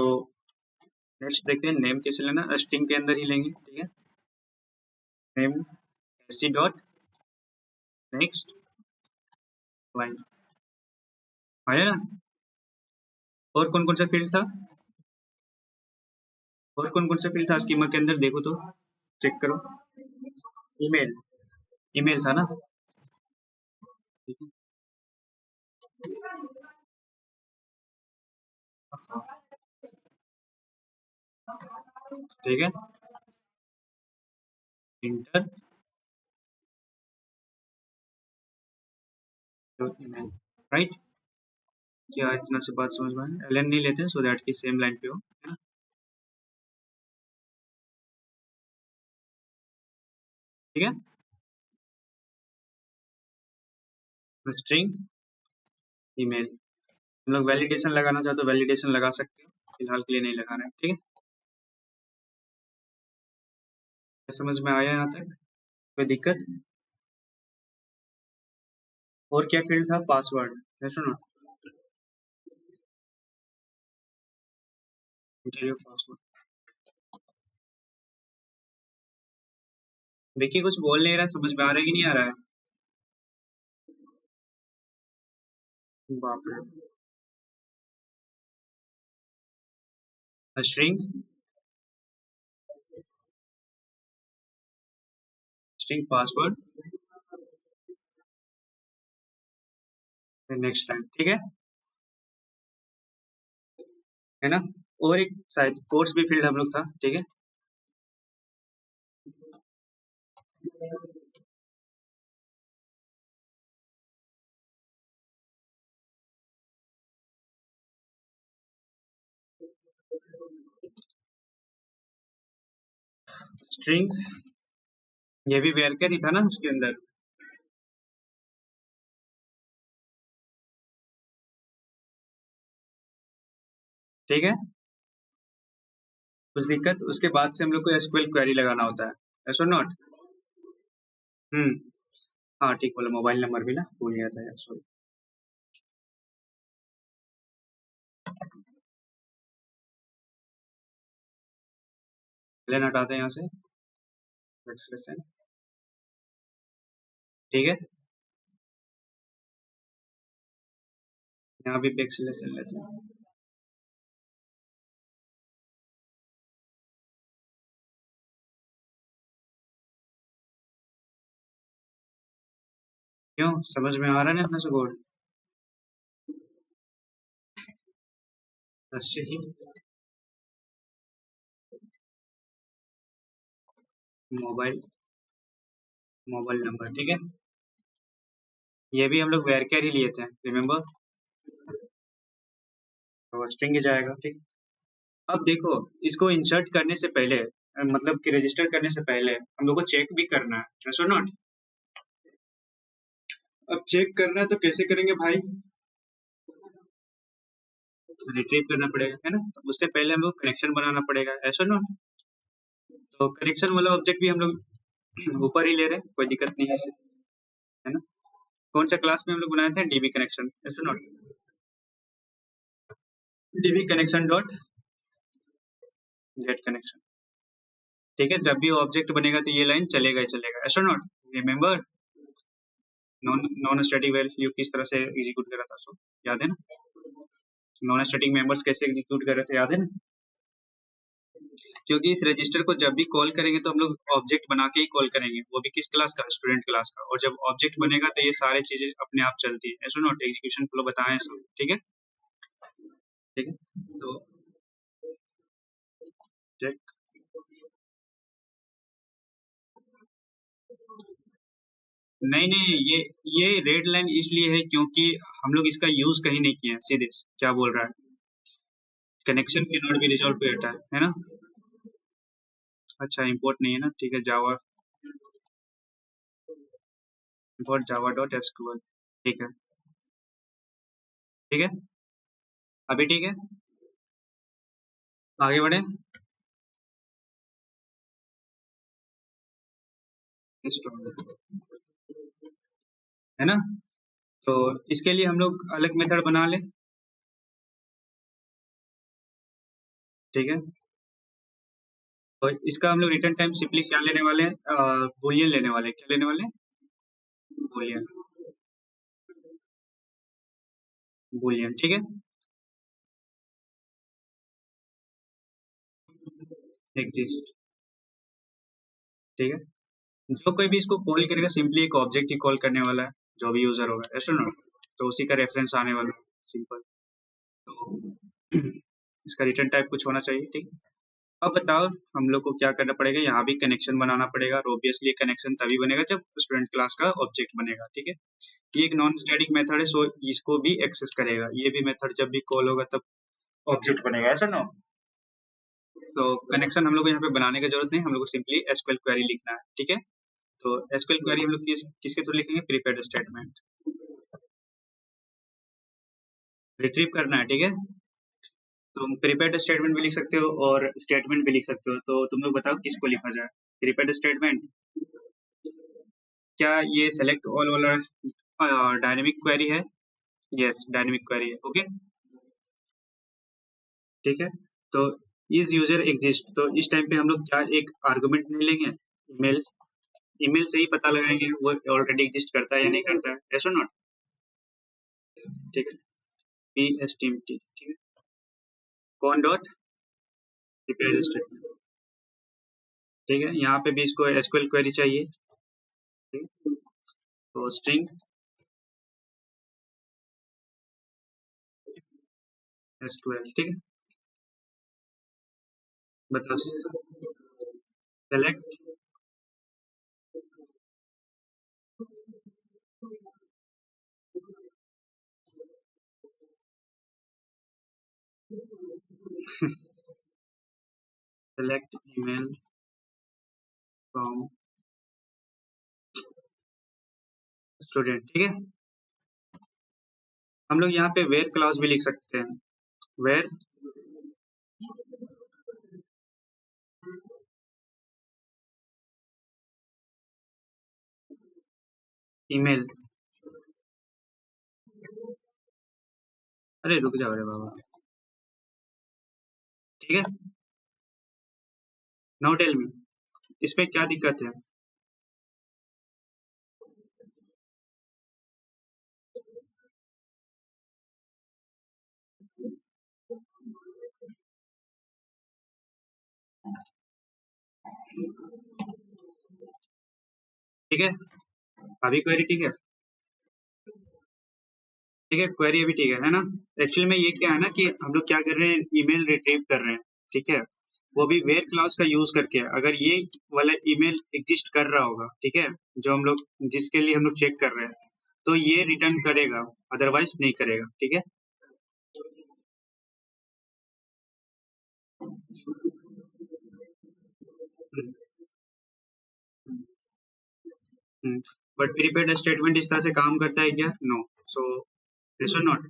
नेक्स्ट देखते हैं, नेम कैसे लेना, स्ट्रिंग के अंदर ही लेंगे, ठीक है। Name SC dot next line, आया ना। और कौन कौन सा फील्ड था? और कौन कौन सा फील्ड था स्कीमा के अंदर, देखो तो, चेक करो। ईमेल, ईमेल था ना, ठीक है। ठीक है, इंटर ईमेल, राइट। क्या इतना से बात समझ में आया? एलएन नहीं लेते सो दैट की सेम लाइन पे हो, है ना, ठीक है। स्ट्रिंग ईमेल, हम लोग वैलिडेशन लगाना चाहो तो वैलिडेशन लगा सकते हो, फिलहाल के लिए नहीं लगाना है, ठीक है। क्या समझ में आया यहाँ तक? कोई दिक्कत? और क्या फील्ड था? पासवर्ड, है सुनो, इंटरव्यू पासवर्ड। देखिए कुछ बोल नहीं रहा, समझ में आ रहा है कि नहीं आ रहा है? बाप रे। स्ट्रिंग, स्ट्रिंग पासवर्ड, फिर नेक्स्ट टाइम, ठीक है ना। और एक शायद कोर्स भी फील्ड हम लोग था, ठीक है। स्ट्रिंग, ये भी वेरकर ही था ना उसके अंदर। ठीक है, कुछ दिक्कत, उसके बाद से हम लोग को एसक्यूएल क्वेरी लगाना होता है, ऐसा नॉट। हम्म। हाँ ठीक बोला, मोबाइल नंबर भी ना भूल गया था यार, सॉरी। लेन हटाते हैं यहाँ से, registration, ठीक है। यहाँ भी पे सिलेक्शन लेते हैं। क्यों, समझ में आ रहा है ना इसमें से कोड? ही मोबाइल, मोबाइल नंबर, ठीक है। ये भी हम लोग वेरकर ही लिए थे, रिमेम्बर। तो स्ट्रिंग ही जाएगा, ठीक। अब देखो, इसको इंसर्ट करने से पहले, मतलब कि रजिस्टर करने से पहले हम लोग को चेक भी करना है, ऐसा नॉट। अब चेक करना है तो कैसे करेंगे भाई? रिट्रीव करना पड़ेगा, है ना। तो उससे पहले हम लोग कनेक्शन बनाना पड़ेगा, ऐसा नॉट। तो कनेक्शन वाला ऑब्जेक्ट भी हम लोग ऊपर ही ले रहे हैं, कोई दिक्कत नहीं है इससे, है ना। कौन सा क्लास में हम लोग बनाए थे? डीबी कनेक्शन, ऐसा not. DB connection dot get connection, ठीक है। जब भी ऑब्जेक्ट बनेगा तो ये लाइन चलेगा ही चलेगा, ऐसा not. Remember non static value किस तरह से एग्जीक्यूट करा था, सो याद है ना। नॉन स्टैटिक मेंबर्स कैसे एग्जीक्यूट कर रहे थे, याद है ना। क्योंकि इस रजिस्टर को जब भी कॉल करेंगे तो हम लोग ऑब्जेक्ट बना के ही कॉल करेंगे, वो भी किस क्लास का? स्टूडेंट क्लास का। और जब ऑब्जेक्ट बनेगा तो ये सारी चीजें अपने आप चलती है, ऐसा नॉट। एग्जीक्यूशन फ्लो बताएं सब, ठीक है। ठीक है, तो check, नहीं नहीं, ये रेड लाइन इसलिए है क्योंकि हम लोग इसका यूज कहीं नहीं किए हैं, सीधे क्या बोल रहा है, कनेक्शन के नॉट बी रिजॉल्व पे हटा है ना। अच्छा, इंपोर्ट नहीं है ना, ठीक है। जावा इंपोर्ट जावा डॉट एसक्यूएल, ठीक है। ठीक है, अभी ठीक है, आगे बढ़े। है ना। तो इसके लिए हम लोग अलग मेथड बना ले, ठीक है। और इसका हम लोग रिटर्न टाइम सिंपली क्या लेने वाले हैं? बुलियन लेने वाले हैं। क्या लेने वाले हैं? बुलियन, बुलियन, ठीक है। एग्जिस्ट, ठीक है। जो कोई भी इसको कॉल करेगा सिंपली एक ऑब्जेक्ट ही कॉल करने वाला है, जो भी यूजर होगा, ऐसा ना। तो उसी का रेफरेंस आने वाला है, सिंपल। तो इसका रिटर्न टाइप कुछ होना चाहिए, ठीक है। अब बताओ, हम लोग को क्या करना पड़ेगा? यहाँ भी कनेक्शन बनाना पड़ेगा, और ऑब्वियसली कनेक्शन तभी बनेगा जब स्टूडेंट क्लास का ऑब्जेक्ट बनेगा, ठीक है। ये एक नॉन स्टैटिक मेथड है, सो इसको भी एक्सेस करेगा। ये भी मेथड जब भी कॉल होगा तब ऑब्जेक्ट बनेगा, ऐसा ना। तो कनेक्शन हम लोग को यहाँ पे बनाने की जरूरत नहीं, हम लोग को सिंपली एसक्यूएल क्वेरी लिखना है, ठीक है। तो एसक्यूएल क्वेरी हम लोग किसके थ्रू लिखेंगे? प्रीपेड स्टेटमेंट, रिट्रीव करना है, ठीक है। तुम प्रीपेड स्टेटमेंट भी लिख सकते हो और स्टेटमेंट भी लिख सकते हो, तो तुम लोग बताओ किसको लिखा जाए? प्रीपेड स्टेटमेंट, क्या ये सेलेक्ट ऑल वाला डायनेमिक क्वेरी है? यस, डायनेमिक क्वेरी है, ओके, ठीक है। तो इज यूजर एग्जिस्ट, तो इस टाइम पे हम लोग क्या एक आर्गुमेंट नहीं लेंगे? ईमेल, ईमेल से ही पता लगाएंगे वो ऑलरेडी एग्जिस्ट करता है या नहीं करता है, ऐसा नॉट, ठीक है। P S T M T, ठीक है। कौन डॉट प्रिपेयर स्टेटमेंट, ठीक है। यहाँ पे भी इसको एसक्यूएल क्वेरी चाहिए, ठीक है। तो स्ट्रिंग एसक्यूएल, ठीक है। बताओ, select, select email from student, ठीक है। हम लोग यहाँ पे वेयर क्लॉज भी लिख सकते हैं, वेयर ईमेल। अरे रुक जाओ रे बाबा, ठीक है। नाउ टेल मी, इस पे क्या दिक्कत है? ठीक है, अभी क्वेरी ठीक है, ठीक है, क्वेरी अभी ठीक है ना? एक्चुअली में ये क्या है ना कि हम लोग क्या कर रहे हैं, ईमेल रिट्रीव कर रहे हैं, ठीक है। वो भी वेयर क्लॉज का यूज करके, अगर ये वाला ईमेल एग्जिस्ट कर रहा होगा, ठीक है, जो हम लोग जिसके लिए हम लोग चेक कर रहे हैं, तो ये रिटर्न करेगा, अदरवाइज नहीं करेगा, ठीक है। बट प्रीपेड स्टेटमेंट इस तरह से काम करता है क्या? नो। सो दिस और नॉट।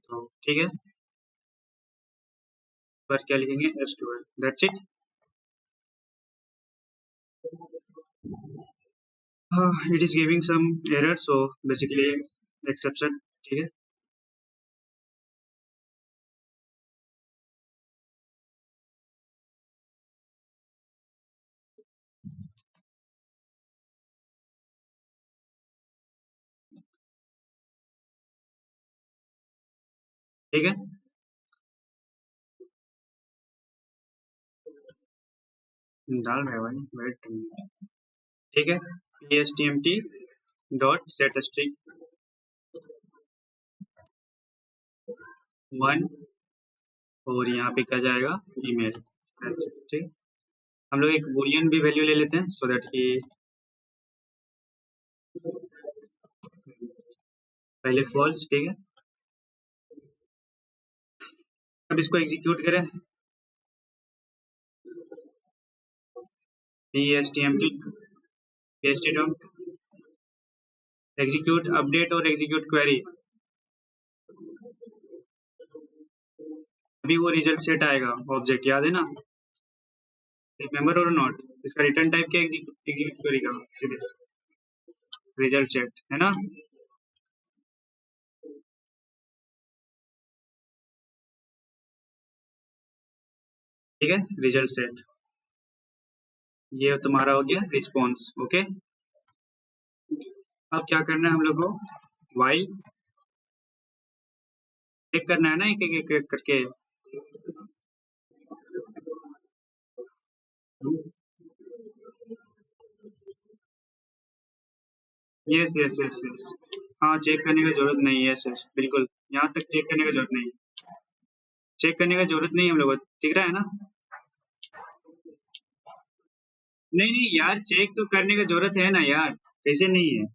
तो ठीक है, पर क्या लिखेंगे, S12, that's it. It is giving some error, so basically exception, ठीक है। ठीक है, डाल रहे भाई, वेट। ठीक है, PSTMT डॉट सेट स्ट्रिंग 1, और यहाँ पे क्या जाएगा, ईमेल। ठीक, हम लोग एक बुलियन भी वैल्यू ले लेते हैं, सो दैट कि पहले फॉल्स, ठीक है। अब इसको एग्जीक्यूट करें, PSTMT PST dot execute update और एग्जीक्यूट क्वेरी। अभी वो रिजल्ट सेट आएगा, ऑब्जेक्ट याद है ना, रिमेम्बर और नॉट। इसका रिटर्न टाइप क्या, एग्जीक्यूट क्वेरी का, सीधे रिजल्ट सेट है ना। ठीक है, रिजल्ट सेट, ये तुम्हारा हो गया रिस्पॉन्स, ओके। अब क्या करना है हम लोग को, वाइल चेक करना है ना, एक करके। यस यस यस यस, हाँ, चेक करने की जरूरत नहीं है, यस यस बिल्कुल, यहाँ तक चेक करने की जरूरत नहीं है, चेक करने की जरूरत नहीं है हम लोग को, दिख रहा है ना। नहीं नहीं यार, चेक तो करने की जरूरत है ना यार, कैसे नहीं है।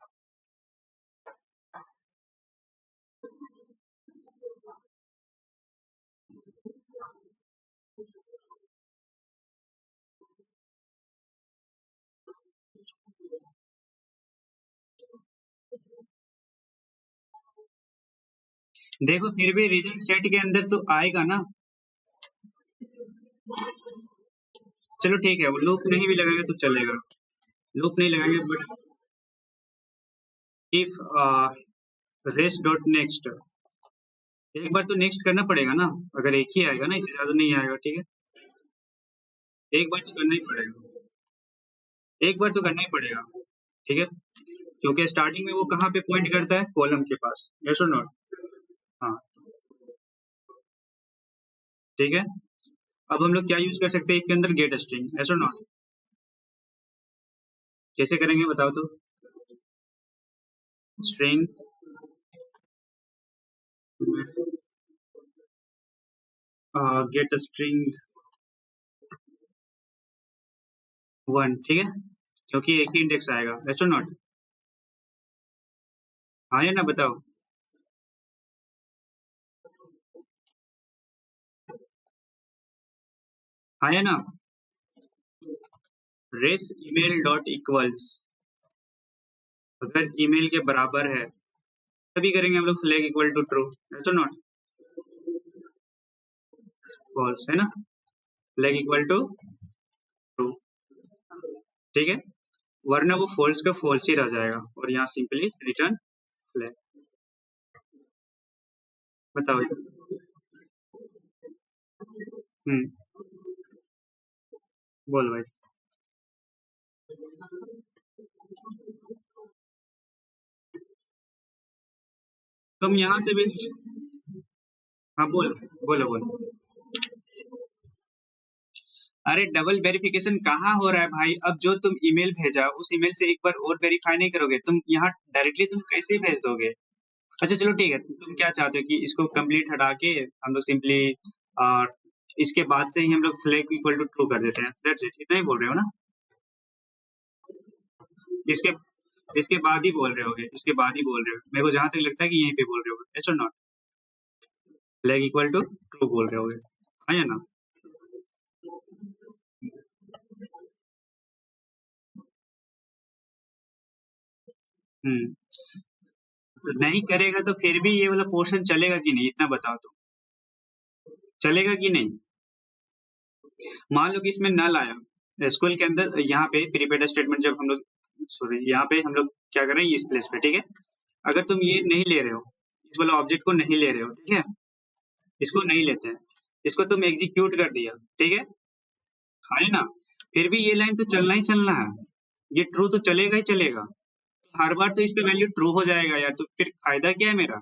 देखो फिर भी रिजल्ट सेट के अंदर तो आएगा ना। चलो ठीक है, वो लूप नहीं भी लगाएंगे तो चलेगा, लूप नहीं लगाएंगे, but if rest dot next, एक बार तो नेक्स्ट करना पड़ेगा ना, अगर एक ही आएगा ना, इससे ज्यादा नहीं आएगा, ठीक है। एक बार तो करना ही पड़ेगा, एक बार तो करना ही पड़ेगा, ठीक है, क्योंकि स्टार्टिंग में वो कहाँ पे पॉइंट करता है, कॉलम के पास, यस और नॉट। हाँ, ठीक है। अब हम लोग क्या यूज कर सकते हैं इसके अंदर, गेट स्ट्रिंग, यस और नॉट। कैसे करेंगे बताओ तो, स्ट्रिंग गेट स्ट्रिंग 1, ठीक है, क्योंकि एक ही इंडेक्स आएगा, यस और नॉट। हाँ या ना बताओ। हाँ या ना, रेस ईमेल डॉट इक्वल्स, अगर ईमेल के बराबर है तभी करेंगे हम लोग फ्लैग इक्वल टू ट्रू, तो नॉट फॉल्स है ना, फ्लैग इक्वल टू ट्रू, ठीक है, वरना वो फॉल्स का फॉल्स ही रह जाएगा और यहाँ सिंपली रिटर्न फ्लैग। बताओ। हम्म, बोल भाई। तुम यहाँ से भी, हाँ बोल, बोलो बोलो। अरे डबल वेरिफिकेशन कहाँ हो रहा है भाई, अब जो तुम ईमेल भेजा उस ईमेल से एक बार और वेरीफाई नहीं करोगे तुम, यहाँ डायरेक्टली तुम कैसे भेज दोगे। अच्छा चलो ठीक है, तुम क्या चाहते हो कि इसको कंप्लीट हटा के हम लोग सिंपली इसके बाद से ही हम लोग फ्लैग इक्वल टू ट्रू कर देते हैं, दैट्स इट, इतना ही बोल रहे हो ना। इसके इसके बाद ही बोल रहे होगे, इसके बाद ही बोल रहे हो, मेरे को जहां तक लगता है कि यहीं पे बोल रहे होगे, it's not, flag equal to true बोल रहे होगे, हाँ या ना। हम्म, तो नहीं करेगा तो फिर भी ये वाला पोर्शन चलेगा कि नहीं, इतना बताओ तो, चलेगा कि नहीं। मान लो कि इसमें नल आया एसक्यूएल के अंदर, यहाँ पे प्रीपेड स्टेटमेंट जब हम लोग, सॉरी यहाँ पे हम लोग क्या कर रहे हैं इस प्लेस पे, ठीक है, अगर तुम ये नहीं ले रहे हो, इस वाला ऑब्जेक्ट को नहीं ले रहे हो, ठीक है, इसको नहीं लेते हैं, इसको तुम एग्जीक्यूट कर दिया, ठीक है, है ना, फिर भी ये लाइन तो चलना ही चलना है, ये ट्रू तो चलेगा ही चलेगा, हर बार तो इसका वैल्यू ट्रू हो जाएगा यार, तो फिर फायदा क्या है मेरा।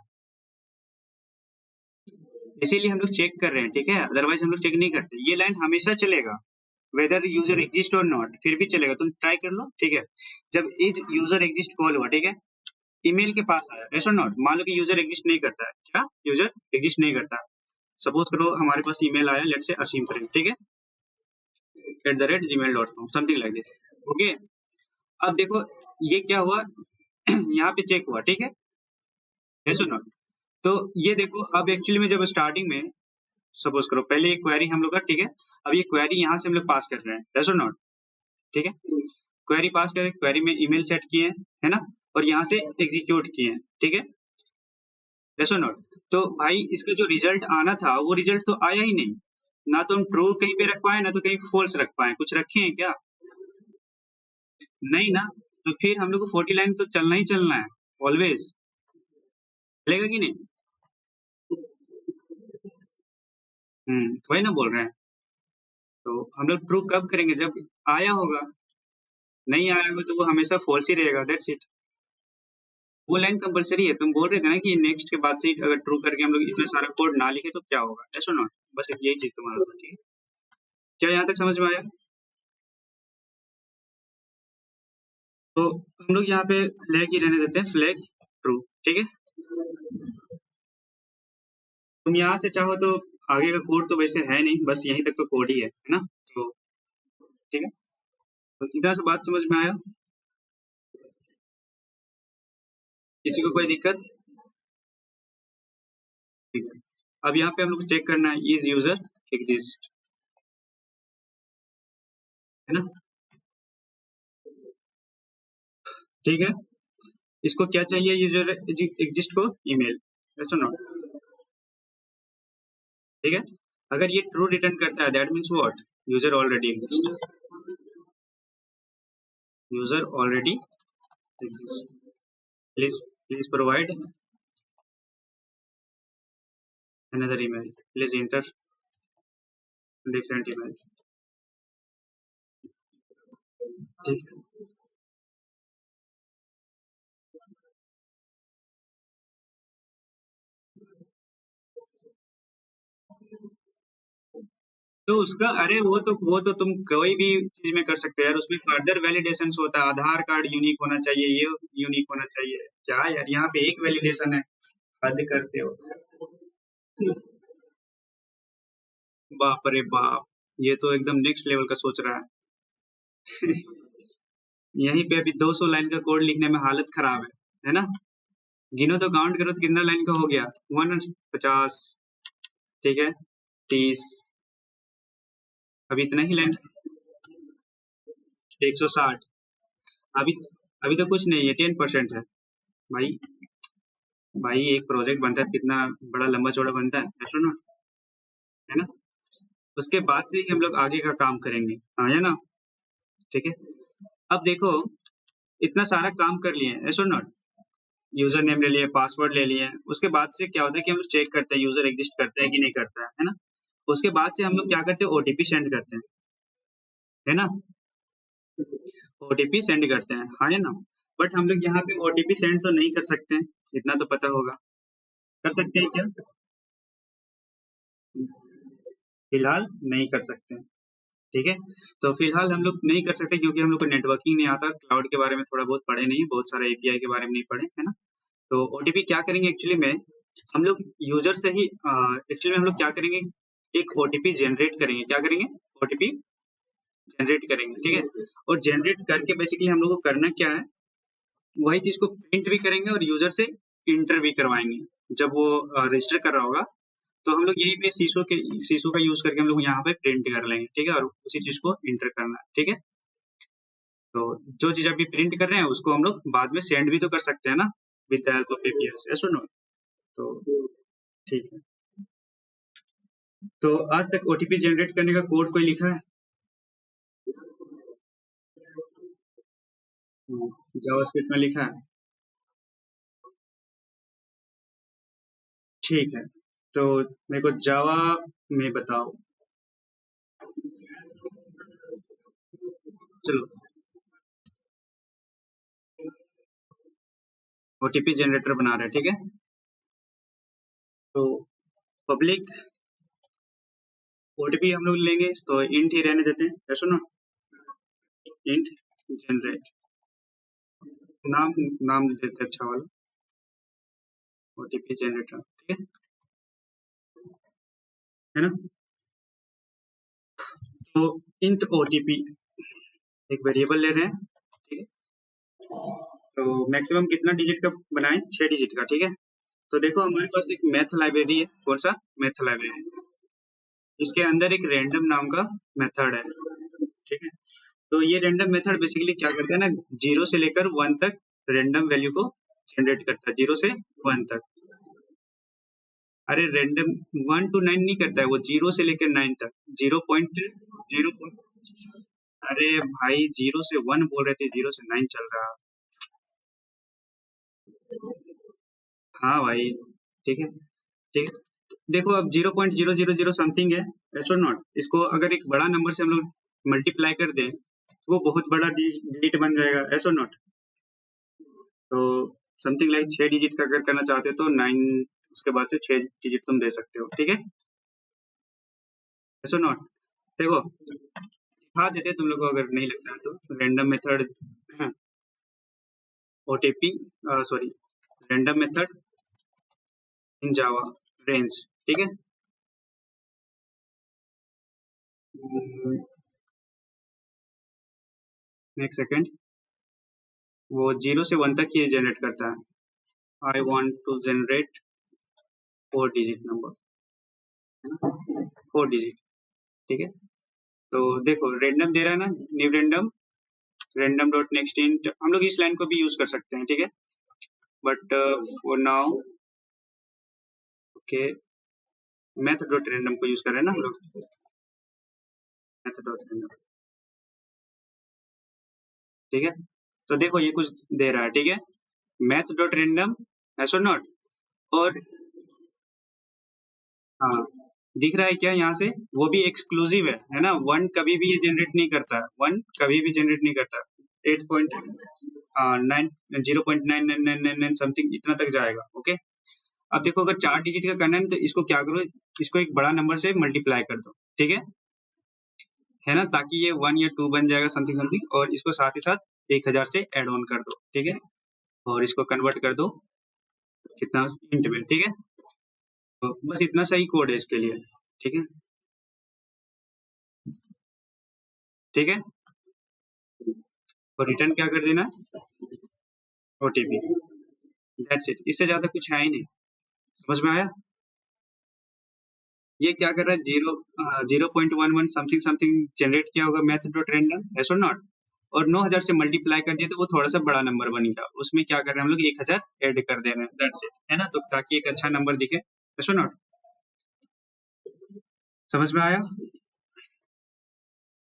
इसीलिए हम लोग चेक कर रहे हैं, ठीक है, अदरवाइज हम लोग चेक नहीं करते, ये लाइन हमेशा चलेगा, वेदर यूजर एग्जिस्ट और नॉट, फिर भी चलेगा, तुम ट्राई कर लो, ठीक है, जब इज यूजर एग्जिस्ट कॉल हुआ, ठीक है, ईमेल के पास आया, ऐसा नॉट, मान लो कि यूजर एग्जिस्ट नहीं करता है, क्या यूजर एग्जिस्ट नहीं करता, सपोज करो हमारे पास ईमेल आया, लेट्स से असीम प्रेम, ठीक है, @gmail.com something like this, okay, अब देखो ये क्या हुआ यहाँ पे चेक हुआ, ठीक है, ऐसा नॉट, तो ये देखो अब एक्चुअली में जब स्टार्टिंग में सपोज करो पहले एक क्वेरी हम लोग का, ठीक है, अब ये क्वेरी यहाँ से हम लोग पास कर रहे हैं, ऐसा नॉट, ठीक है, क्वेरी पास करें, क्वेरी में ईमेल सेट किए हैं, है ना, और यहाँ से एग्जीक्यूट किए हैं, ठीक है, यस और नॉट, तो भाई इसका जो रिजल्ट आना था वो रिजल्ट तो आया ही नहीं, ना तो हम ट्रू कहीं पे रख पाए ना तो कहीं फॉल्स रख पाए, कुछ रखे हैं क्या, नहीं ना, तो फिर हम लोग को 40 लाइन तो चलना ही चलना है ऑलवेज, चलेगा कि नहीं। वही ना बोल रहे हैं, तो हम लोग ट्रू कब करेंगे जब आया होगा, नहीं आया होगा तो वो हमेशा फॉल्स ही रहेगा, दैट्स इट, वो लाइन कंपलसरी है, तुम बोल रहे थे ना कि नेक्स्ट के बाद से अगर ट्रू करके हम लोग इतना सारा कोड ना लिखे तो क्या होगा, ऐसा नॉट, बस यही चीज तुम्हारा था, ठीक है, क्या यहाँ तक समझ में आया। तो हम लोग यहाँ पे फ्लैग ही रहने देते हैं, फ्लैग ट्रू, ठीक है, तुम यहाँ से चाहो तो आगे का कोड तो वैसे है नहीं, बस यहीं तक तो कोड ही है ना, तो ठीक है, तो इतना से बात समझ में आया, किसी को कोई दिक्कत, ठीक है, अब यहाँ पे हम लोग चेक करना है इज यूजर एग्जिस्ट, है ना, ठीक है, इसको क्या चाहिए यूजर एग्जिस्ट को, ईमेल, ऐसा ना, ठीक है, अगर ये ट्रू रिटर्न करता है that means what, user already exist, user already exist, please please provide another email, please enter different email, ठीक है, तो उसका अरे वो तो तुम कोई भी चीज में कर सकते हो यार, उसमें फर्दर वैलिडेशन होता है, आधार कार्ड यूनिक होना चाहिए, ये यूनिक होना चाहिए, क्या यार यहाँ पे एक वैलिडेशन है, हद करते हो, बाप रे बाप, ये तो एकदम नेक्स्ट लेवल का सोच रहा है यहीं पे अभी 200 लाइन का कोड लिखने में हालत खराब है ना, गिनो तो काउंट करो तो कितना लाइन का हो गया, 150, ठीक है, 30, अब इतना ही लाइन, 160। अभी अभी तो कुछ नहीं है, 10% है भाई। भाई एक प्रोजेक्ट बनता है कितना बड़ा लंबा चौड़ा बनता है, एस्ट्रोनॉट, है ना। उसके बाद से ही हम लोग आगे का काम करेंगे, हाँ है ना। ठीक है, अब देखो इतना सारा काम कर लिए, एस्ट्रोनॉट। यूजर नेम ले लिए, पासवर्ड ले लिए, उसके बाद से क्या होता है कि हम चेक करते हैं यूजर एग्जिस्ट करता है कि नहीं करता है ना। उसके बाद से हम लोग क्या करते हैं, ओटीपी सेंड करते हैं, है ना। ओटीपी सेंड करते हैं, हाँ है ना। बट हम लोग यहाँ पे ओटीपी सेंड तो नहीं कर सकते हैं, इतना तो पता होगा। कर सकते हैं क्या? फिलहाल नहीं कर सकते हैं, ठीक है। तो फिलहाल हम लोग नहीं कर सकते क्योंकि हम लोग को नेटवर्किंग नहीं आता, क्लाउड के बारे में थोड़ा बहुत पढ़े नहीं, बहुत सारा एपीआई के बारे में नहीं पढ़े, है ना। तो ओटीपी क्या करेंगे एक्चुअली में, हम लोग यूजर से ही एक्चुअली में हम लोग क्या करेंगे, एक ओटीपी जनरेट करेंगे, क्या करेंगे, ओटीपी जनरेट करेंगे, ठीक है। और जनरेट करके बेसिकली हम लोग को करना क्या है, वही चीज को प्रिंट भी करेंगे और यूजर से इंटर भी करवाएंगे। जब वो रजिस्टर कर रहा होगा तो हम लोग यहीं पे शीशो का यूज करके हम लोग यहाँ पे प्रिंट कर लेंगे, ठीक है, और उसी चीज को इंटर करना है, ठीक है। तो जो चीज अभी प्रिंट कर रहे हैं उसको हम लोग बाद में सेंड भी तो कर सकते हैं ना, with the help of API, yes और नो। तो ठीक है, तो आज तक ओटीपी जनरेट करने का कोड कोई लिखा है? जावास्क्रिप्ट में लिखा है, ठीक है। तो मेरे को जावा में बताओ, चलो। ओटीपी जनरेटर बना रहे हैं, ठीक है। तो पब्लिक ओटीपी हम लोग लेंगे तो इंट ही रहने देते हैं, ऐसा ना। इंट जनरेट, नाम नाम दे देते हैं अच्छा वाला, ओटीपी जनरेटर, ठीक है ना। तो इंट ओटीपी एक वेरिएबल ले रहे हैं, ठीक है। तो मैक्सिमम कितना डिजिट का बनाएं, 6 डिजिट का, ठीक है। तो देखो हमारे पास एक मैथ लाइब्रेरी है, कौन सा, मैथ लाइब्रेरी। इसके अंदर एक रैंडम नाम का मेथड है, ठीक है। तो ये रैंडम मेथड बेसिकली क्या करता है ना, 0 से लेकर 1 तक रैंडम वैल्यू को जनरेट करता है, 0 से 1 तक। अरे रैंडम 1 to 9 नहीं करता है, वो 0 से लेकर 9 तक, 0.0। अरे भाई 0 से 1 बोल रहे थे, 0 से 9 चल रहा। हाँ भाई, ठीक है, ठीक है। देखो अब 0.000 समथिंग है, एच और नॉट। इसको अगर एक बड़ा नंबर से हम लोग मल्टीप्लाई कर दें तो वो बहुत बड़ा डिजिट बन जाएगा, एच और नॉट। तो समथिंग लाइक 6 डिजिट का अगर करना चाहते हो तो 9, उसके बाद से 6 डिजिट तुम दे सकते हो, ठीक है, एच और नॉट। देखो दिखा देते तुम लोग को अगर नहीं लगता है तो, random method, OTP, sorry, random method in Java range, ठीक है। नेक्स्ट सेकंड, वो 0 से 1 तक ही जनरेट करता है। I want to generate 4 digit number, है ना, 4 डिजिट, ठीक है। तो देखो रैंडम दे रहा है ना, new random, random dot next int, हम लोग इस लाइन को भी यूज कर सकते हैं, ठीक है। But for now, okay, math dot random को यूज कर रहे हैं ना हम लोग, मैथ डॉट रैंडम, ठीक है। तो देखो ये कुछ दे रहा है, ठीक है, मैथ डॉट रैंडम, ऐसा नॉट। और हाँ, दिख रहा है क्या यहाँ से, वो भी एक्सक्लूसिव है ना। 1 कभी भी ये जनरेट नहीं करता, 1 कभी भी जनरेट नहीं करता। 8.9, 0.99999 समथिंग इतना तक जाएगा, ओके। अब देखो अगर 4 डिजिट का करना है तो इसको क्या करो, इसको एक बड़ा नंबर से मल्टीप्लाई कर दो, ठीक है ना, ताकि ये 1 या 2 बन जाएगा समथिंग समथिंग, और इसको साथ ही साथ 1000 से एड ऑन कर दो, ठीक है। और इसको कन्वर्ट कर दो कितना, इंट में, ठीक है। तो बस इतना सही कोड है इसके लिए, ठीक है, ठीक है। और रिटर्न क्या कर देना, ओटीपी, दैट्स इट, इससे ज्यादा कुछ है ही नहीं। समझ में आया? ये क्या कर रहा है, 0.11 समथिंग समथिंग जनरेट किया होगा मैथ डॉट रैंडम, ऐसा नॉट। और 9000 से मल्टीप्लाई कर दिया तो वो थोड़ा सा बड़ा नंबर बन गया, उसमें क्या कर रहे हैं हम लोग 1000 ऐड कर दे रहे हैं, दैट्स इट, है ना, तो ताकि एक अच्छा नंबर दिखे, ऐसा नॉट, समझ में आया?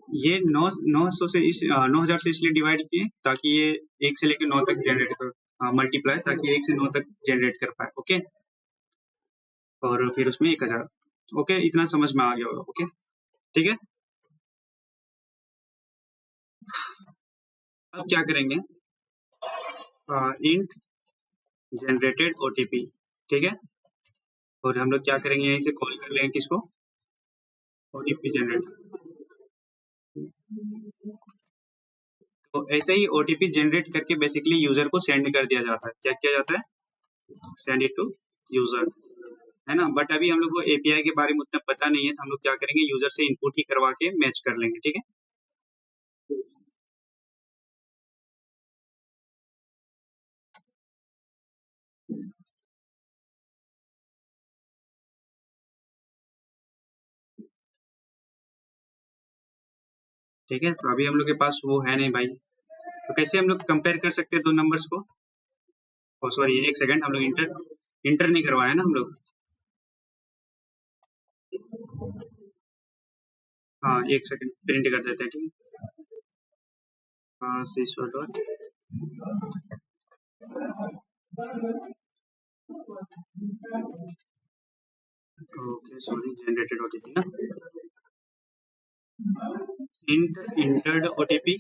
ये 900 से 9000 से इसलिए डिवाइड किए ताकि ये 1 से लेकर 9 तक जनरेट कर, मल्टीप्लाई, ताकि 1 से 9 तक जनरेट कर पाए, ओके, और फिर उसमें 1000, ओके, इतना समझ में आ गया होगा, ओके, ठीक है। अब क्या करेंगे, इंट जनरेटेड ओटीपी, ठीक है, और हम लोग क्या करेंगे, यहीं से कॉल कर लेंगे किसको, ओटीपी जनरेट, तो ऐसे ही ओटीपी जनरेट करके बेसिकली यूजर को सेंड कर दिया जाता है, क्या किया जाता है, सेंड इट टू यूजर, है ना, बट अभी हम लोग को एपीआई के बारे में उतना पता नहीं है, तो हम लोग क्या करेंगे, यूजर से इनपुट ही करवा के मैच कर लेंगे, ठीक है। ठीक है, तो अभी हम लोग के पास वो है नहीं भाई, तो कैसे हम लोग कंपेयर कर सकते हैं दो नंबर्स को, ओ सॉरी एक सेकंड, हम लोग इंटर इंटर नहीं करवाया ना हम लोग, हाँ एक सेकंड प्रिंट कर देते हैं, ठीक है, हाँ सीसो dot, okay sorry generated OTP ना, int entered OTP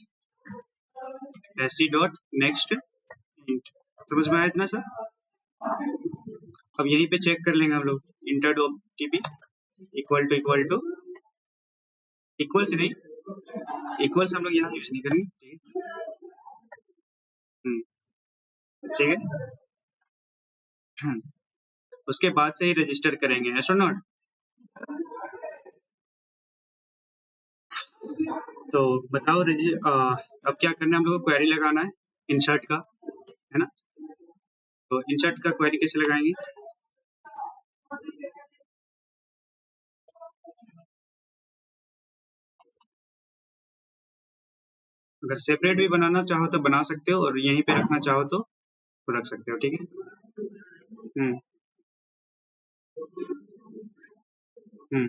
SC dot next int, समझ में आया इतना सर? अब यहीं पे चेक कर लेंगे हम लोग, entered OTP equal to equal से नहीं, इक्वल से हम लोग यहाँ यूज नहीं करेंगे, ठीक है, ठीक है, उसके बाद से ही रजिस्टर करेंगे, ऐसा नॉट, तो बताओ अब क्या करना है, हम लोग को क्वेरी लगाना है इंसर्ट का, है ना, तो इंसर्ट का क्वेरी कैसे लगाएंगे, अगर सेपरेट भी बनाना चाहो तो बना सकते हो, और यहीं पे रखना चाहो तो रख सकते हो, ठीक है, हम्म हम्म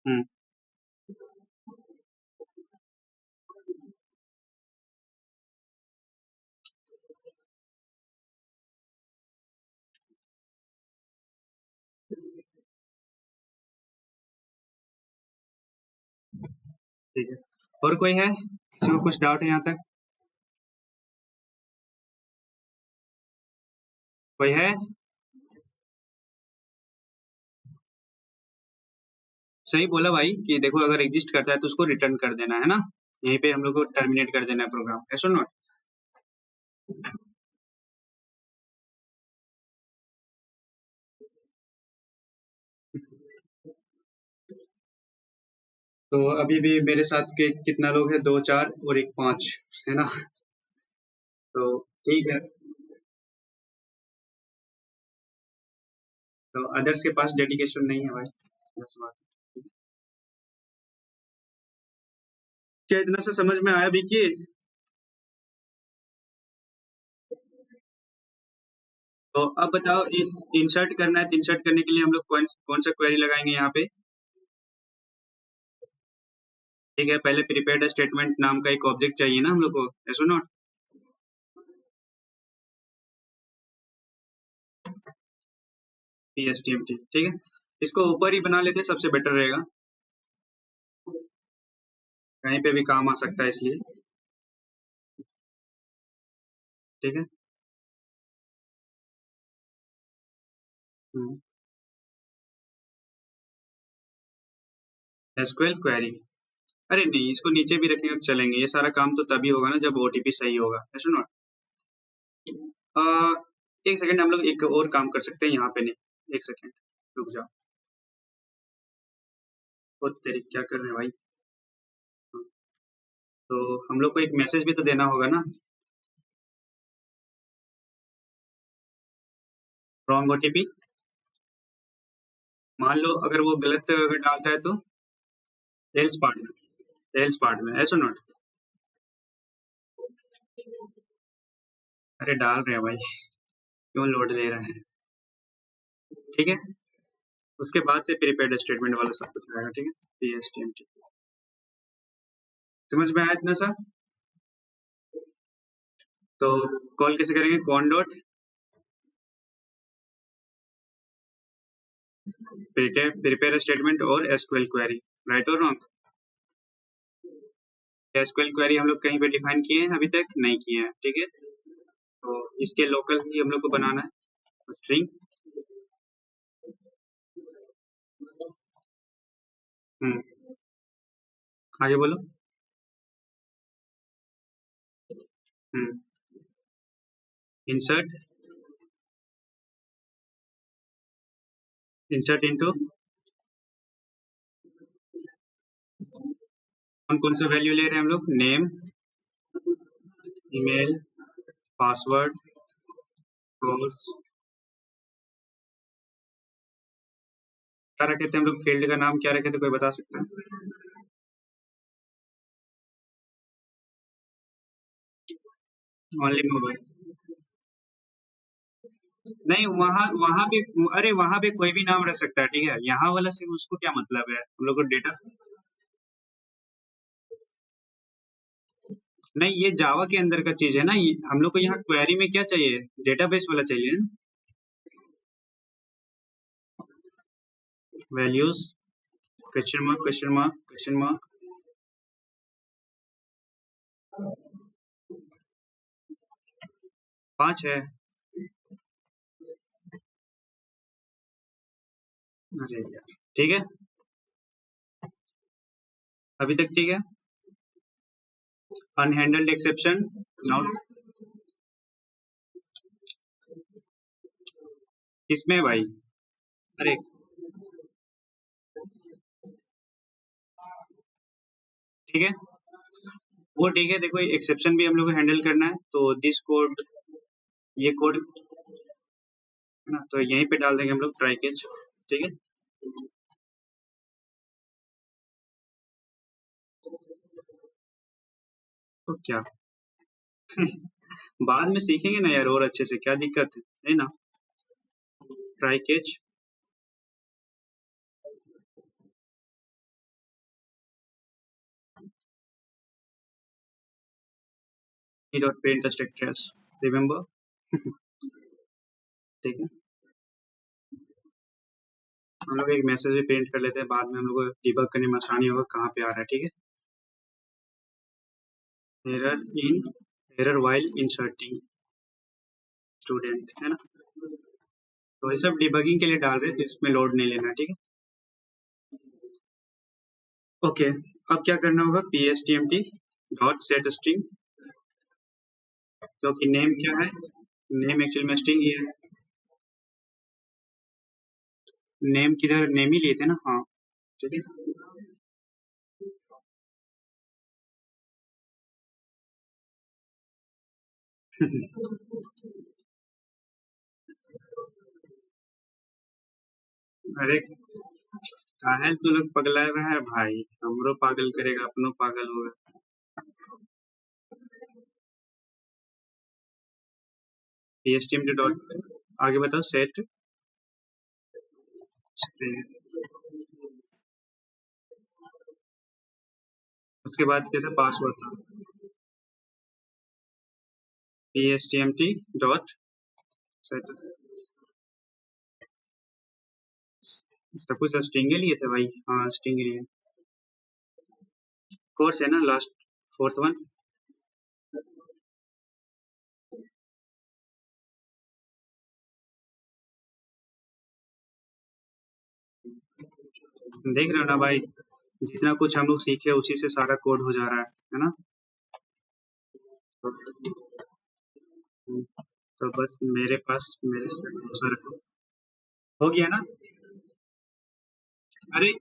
हम्म, ठीक है, और कोई है, किसी को कुछ डाउट है यहाँ तक, कोई है, सही बोला भाई कि देखो अगर एग्जिस्ट करता है तो उसको रिटर्न कर देना है ना, यहीं पे हम लोग को टर्मिनेट कर देना है प्रोग्राम, ऐसा नॉट, तो अभी भी मेरे साथ के कितना लोग हैं, 2 4 और एक 5, है ना, तो ठीक है, तो अदर्स के पास डेडिकेशन नहीं है भाई, बस बात, क्या इतना सा समझ में आया भी कि, तो अब बताओ इंसर्ट करना है, तो इंसर्ट करने के लिए हम लोग कौन कौन सा क्वेरी लगाएंगे यहाँ पे, ठीक है, पहले प्रीपेयर्ड स्टेटमेंट नाम का एक ऑब्जेक्ट चाहिए ना हम लोग को, ऐसा नॉट, PSTMT, ठीक है, इसको ऊपर ही बना लेते सबसे बेटर रहेगा, कहीं पे भी काम आ सकता है इसलिए, ठीक है, एसक्यूएल क्वेरी, अरे नहीं इसको नीचे भी रखेंगे तो चलेंगे, ये सारा काम तो तभी होगा ना जब ओटीपी सही होगा, ऐसा नॉट, एक सेकंड, हम लोग एक और काम कर सकते हैं यहाँ पे, नहीं एक सेकंड रुक जाओ, बहुत तेरी क्या कर रहे हैं भाई, तो हम लोग को एक मैसेज भी तो देना होगा ना, रॉन्ग ओटीपी, मान लो अगर वो गलत अगर डालता है तो एल्स पार्ट, एल्स पार्ट में ऐसा नोट। अरे डाल रहे हैं भाई, क्यों लोड ले रहा है। ठीक है, उसके बाद से प्रीपेड स्टेटमेंट वाला सब कुछ आएगा। ठीक है, PSTMT समझ में आया इतना सा। तो कॉल कैसे करेंगे, कॉन डॉट प्रिपेयर स्टेटमेंट और एसक्यूएल क्वेरी, राइट और रॉन्ग। एसक्यूएल क्वेरी हम लोग कहीं पे डिफाइन किए हैं अभी तक नहीं किए हैं। ठीक है, तो इसके लोकल ही हम लोग को बनाना है स्ट्रिंग। आगे बोलो। इंसर्ट इंसर्ट इनटू कौन कौन सा वैल्यू ले रहे हैं हम लोग, नेम, ईमेल, पासवर्ड, कोर्स, क्या रखे थे हम लोग, फील्ड का नाम क्या रखे थे, कोई बता सकता है। ओनली मोबाइल, नहीं वहाँ वहाँ पे, अरे वहाँ पे कोई भी नाम रख सकता है। ठीक है, यहाँ वाला से उसको क्या मतलब है, हम लोग को डेटा। नहीं, ये जावा के अंदर का चीज है ना, हम लोग को यहाँ क्वेरी में क्या चाहिए, डेटाबेस वाला चाहिए ना। Values, question mark question mark question mark. पांच है। अरे यार, ठीक है, अभी तक ठीक है। अनहैंडल्ड एक्सेप्शन, नॉट, किसमें भाई। अरे ठीक है, वो ठीक है, देखो एक्सेप्शन भी हम लोग को हैंडल करना है, तो दिस कोड, ये कोड है ना, तो यहीं पे डाल देंगे हम लोग ट्राई कैच। ठीक है, तो क्या बाद में सीखेंगे ना यार, और अच्छे से, क्या दिक्कत है ना। Try catch dot paint structures, remember. ठीक है, हम लोग एक मैसेज भी प्रिंट कर लेते हैं, बाद में हम लोग को डिबग करने में आसानी होगा कहाँ पे आ रहा है। ठीक है, एरर वाइल इंसर्टिंग स्टूडेंट, है ना, तो ये सब डिबगिंग के लिए डाल रहे हैं, तो इसमें लोड नहीं लेना। ठीक है, ओके। अब क्या करना होगा, PSTMT डॉट सेट स्ट्रिंग, क्योंकि नेम क्या है, नेम एक्चुअल में स्ट्रिंग ही है। नेम किधर, नेम ही लिए थे ना, हाँ। ठीक है, अरे काहे तू लोग पगला रहा है भाई, हमरो पागल करेगा, अपनो पागल होगा। PSTMT डॉट, आगे बताओ, सेट स्ट्रिंग, उसके बाद क्या था, पासवर्ड था। PSTMT डॉट सेट, सब कुछ स्ट्रिंग लिए थे भाई, हाँ स्ट्रिंग लिए। कोर्स है ना, लास्ट फोर्थ वन। देख रहे हो ना भाई, जितना कुछ हम लोग सीखे उसी से सारा कोड हो जा रहा है ना। तो बस मेरे पास, मेरे से भरोसा रखो, हो गया ना। अरे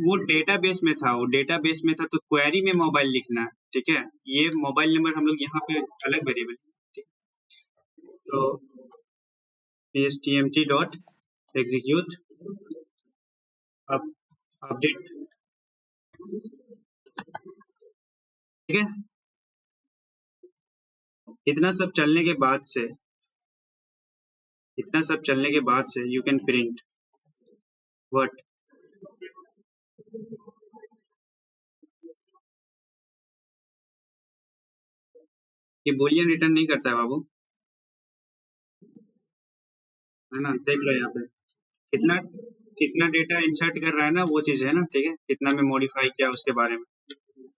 वो डेटाबेस में था, वो डेटाबेस में था, तो क्वेरी में मोबाइल लिखना है। ठीक है, ये मोबाइल नंबर हम लोग यहाँ पे अलग वेरिएबल। ठीक, तो PSTMT डॉट एग्जीक्यूट, अब अपडेट, ठीक है। इतना सब चलने के बाद से यू कैन प्रिंट व्हाट? ये बूलियन रिटर्न नहीं करता है बाबू, है ना? देख लो यहाँ पे कितना कितना डेटा इंसर्ट कर रहा है ना, वो चीज है ना, ठीक है, कितना में मॉडिफाई किया उसके बारे में।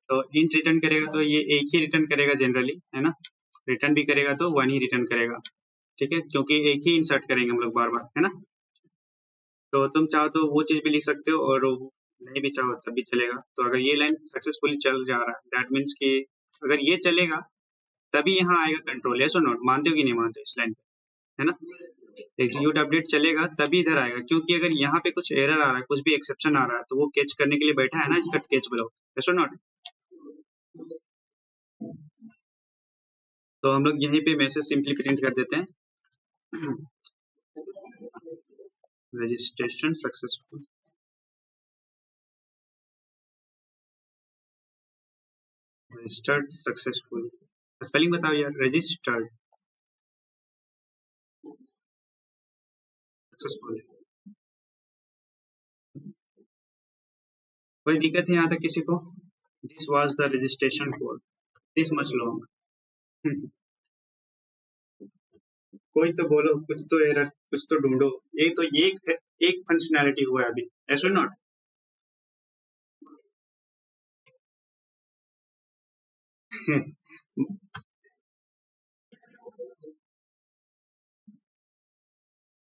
तो इंट रिटर्न करेगा तो ये एक ही रिटर्न करेगा जनरली, है ना? रिटर्न भी करेगा तो वन ही रिटर्न करेगा, ठीक है, क्योंकि एक ही इंसर्ट करेंगे हम लोग बार बार, है ना? तो तुम चाहो तो वो चीज भी लिख सकते हो, और नहीं भी चाहो तब भी चलेगा। तो अगर ये लाइन सक्सेसफुली चल जा रहा है दैट मीन्स कि अगर ये चलेगा तभी यहाँ आएगा कंट्रोल, यस और नॉट? मानते हो कि नहीं मानते इस लाइन पे, है ना? एग्जीक्यूट अपडेट चलेगा तभी इधर आएगा, क्योंकि अगर यहाँ पे कुछ एरर आ रहा है, कुछ भी एक्सेप्शन आ रहा है, तो वो कैच करने के लिए बैठा है ना इसका कैच ब्लॉक, यस और नॉट? तो हम लोग यहीं पे मैसेज सिंपली प्रिंट कर देते हैं registration successful, registered successful. Spelling बताओ यार, रजिस्टर्ड सक्सेसफुल। कोई दिक्कत है यहाँ तक किसी को? This was the registration code, this much long. कोई तो बोलो, कुछ तो एरर, कुछ तो ढूंढो। ये तो एक फंक्शनैलिटी हुआ है अभी, ऐसा नॉट?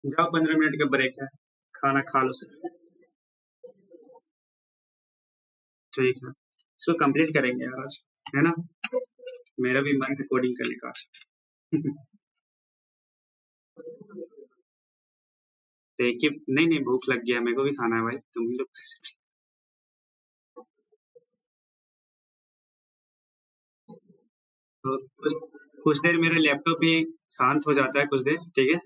जाओ 15 मिनट का ब्रेक है, खाना खा लो सब। ठीक है, इसको कंप्लीट करेंगे यार आज, है ना? मेरा भी मन है कोडिंग करने का आज। देखिए, नहीं नहीं, भूख लग गया, मेरे को भी खाना है भाई, तुम ही लोग तो कुछ कुछ देर मेरा लैपटॉप भी शांत हो जाता है कुछ देर, ठीक है?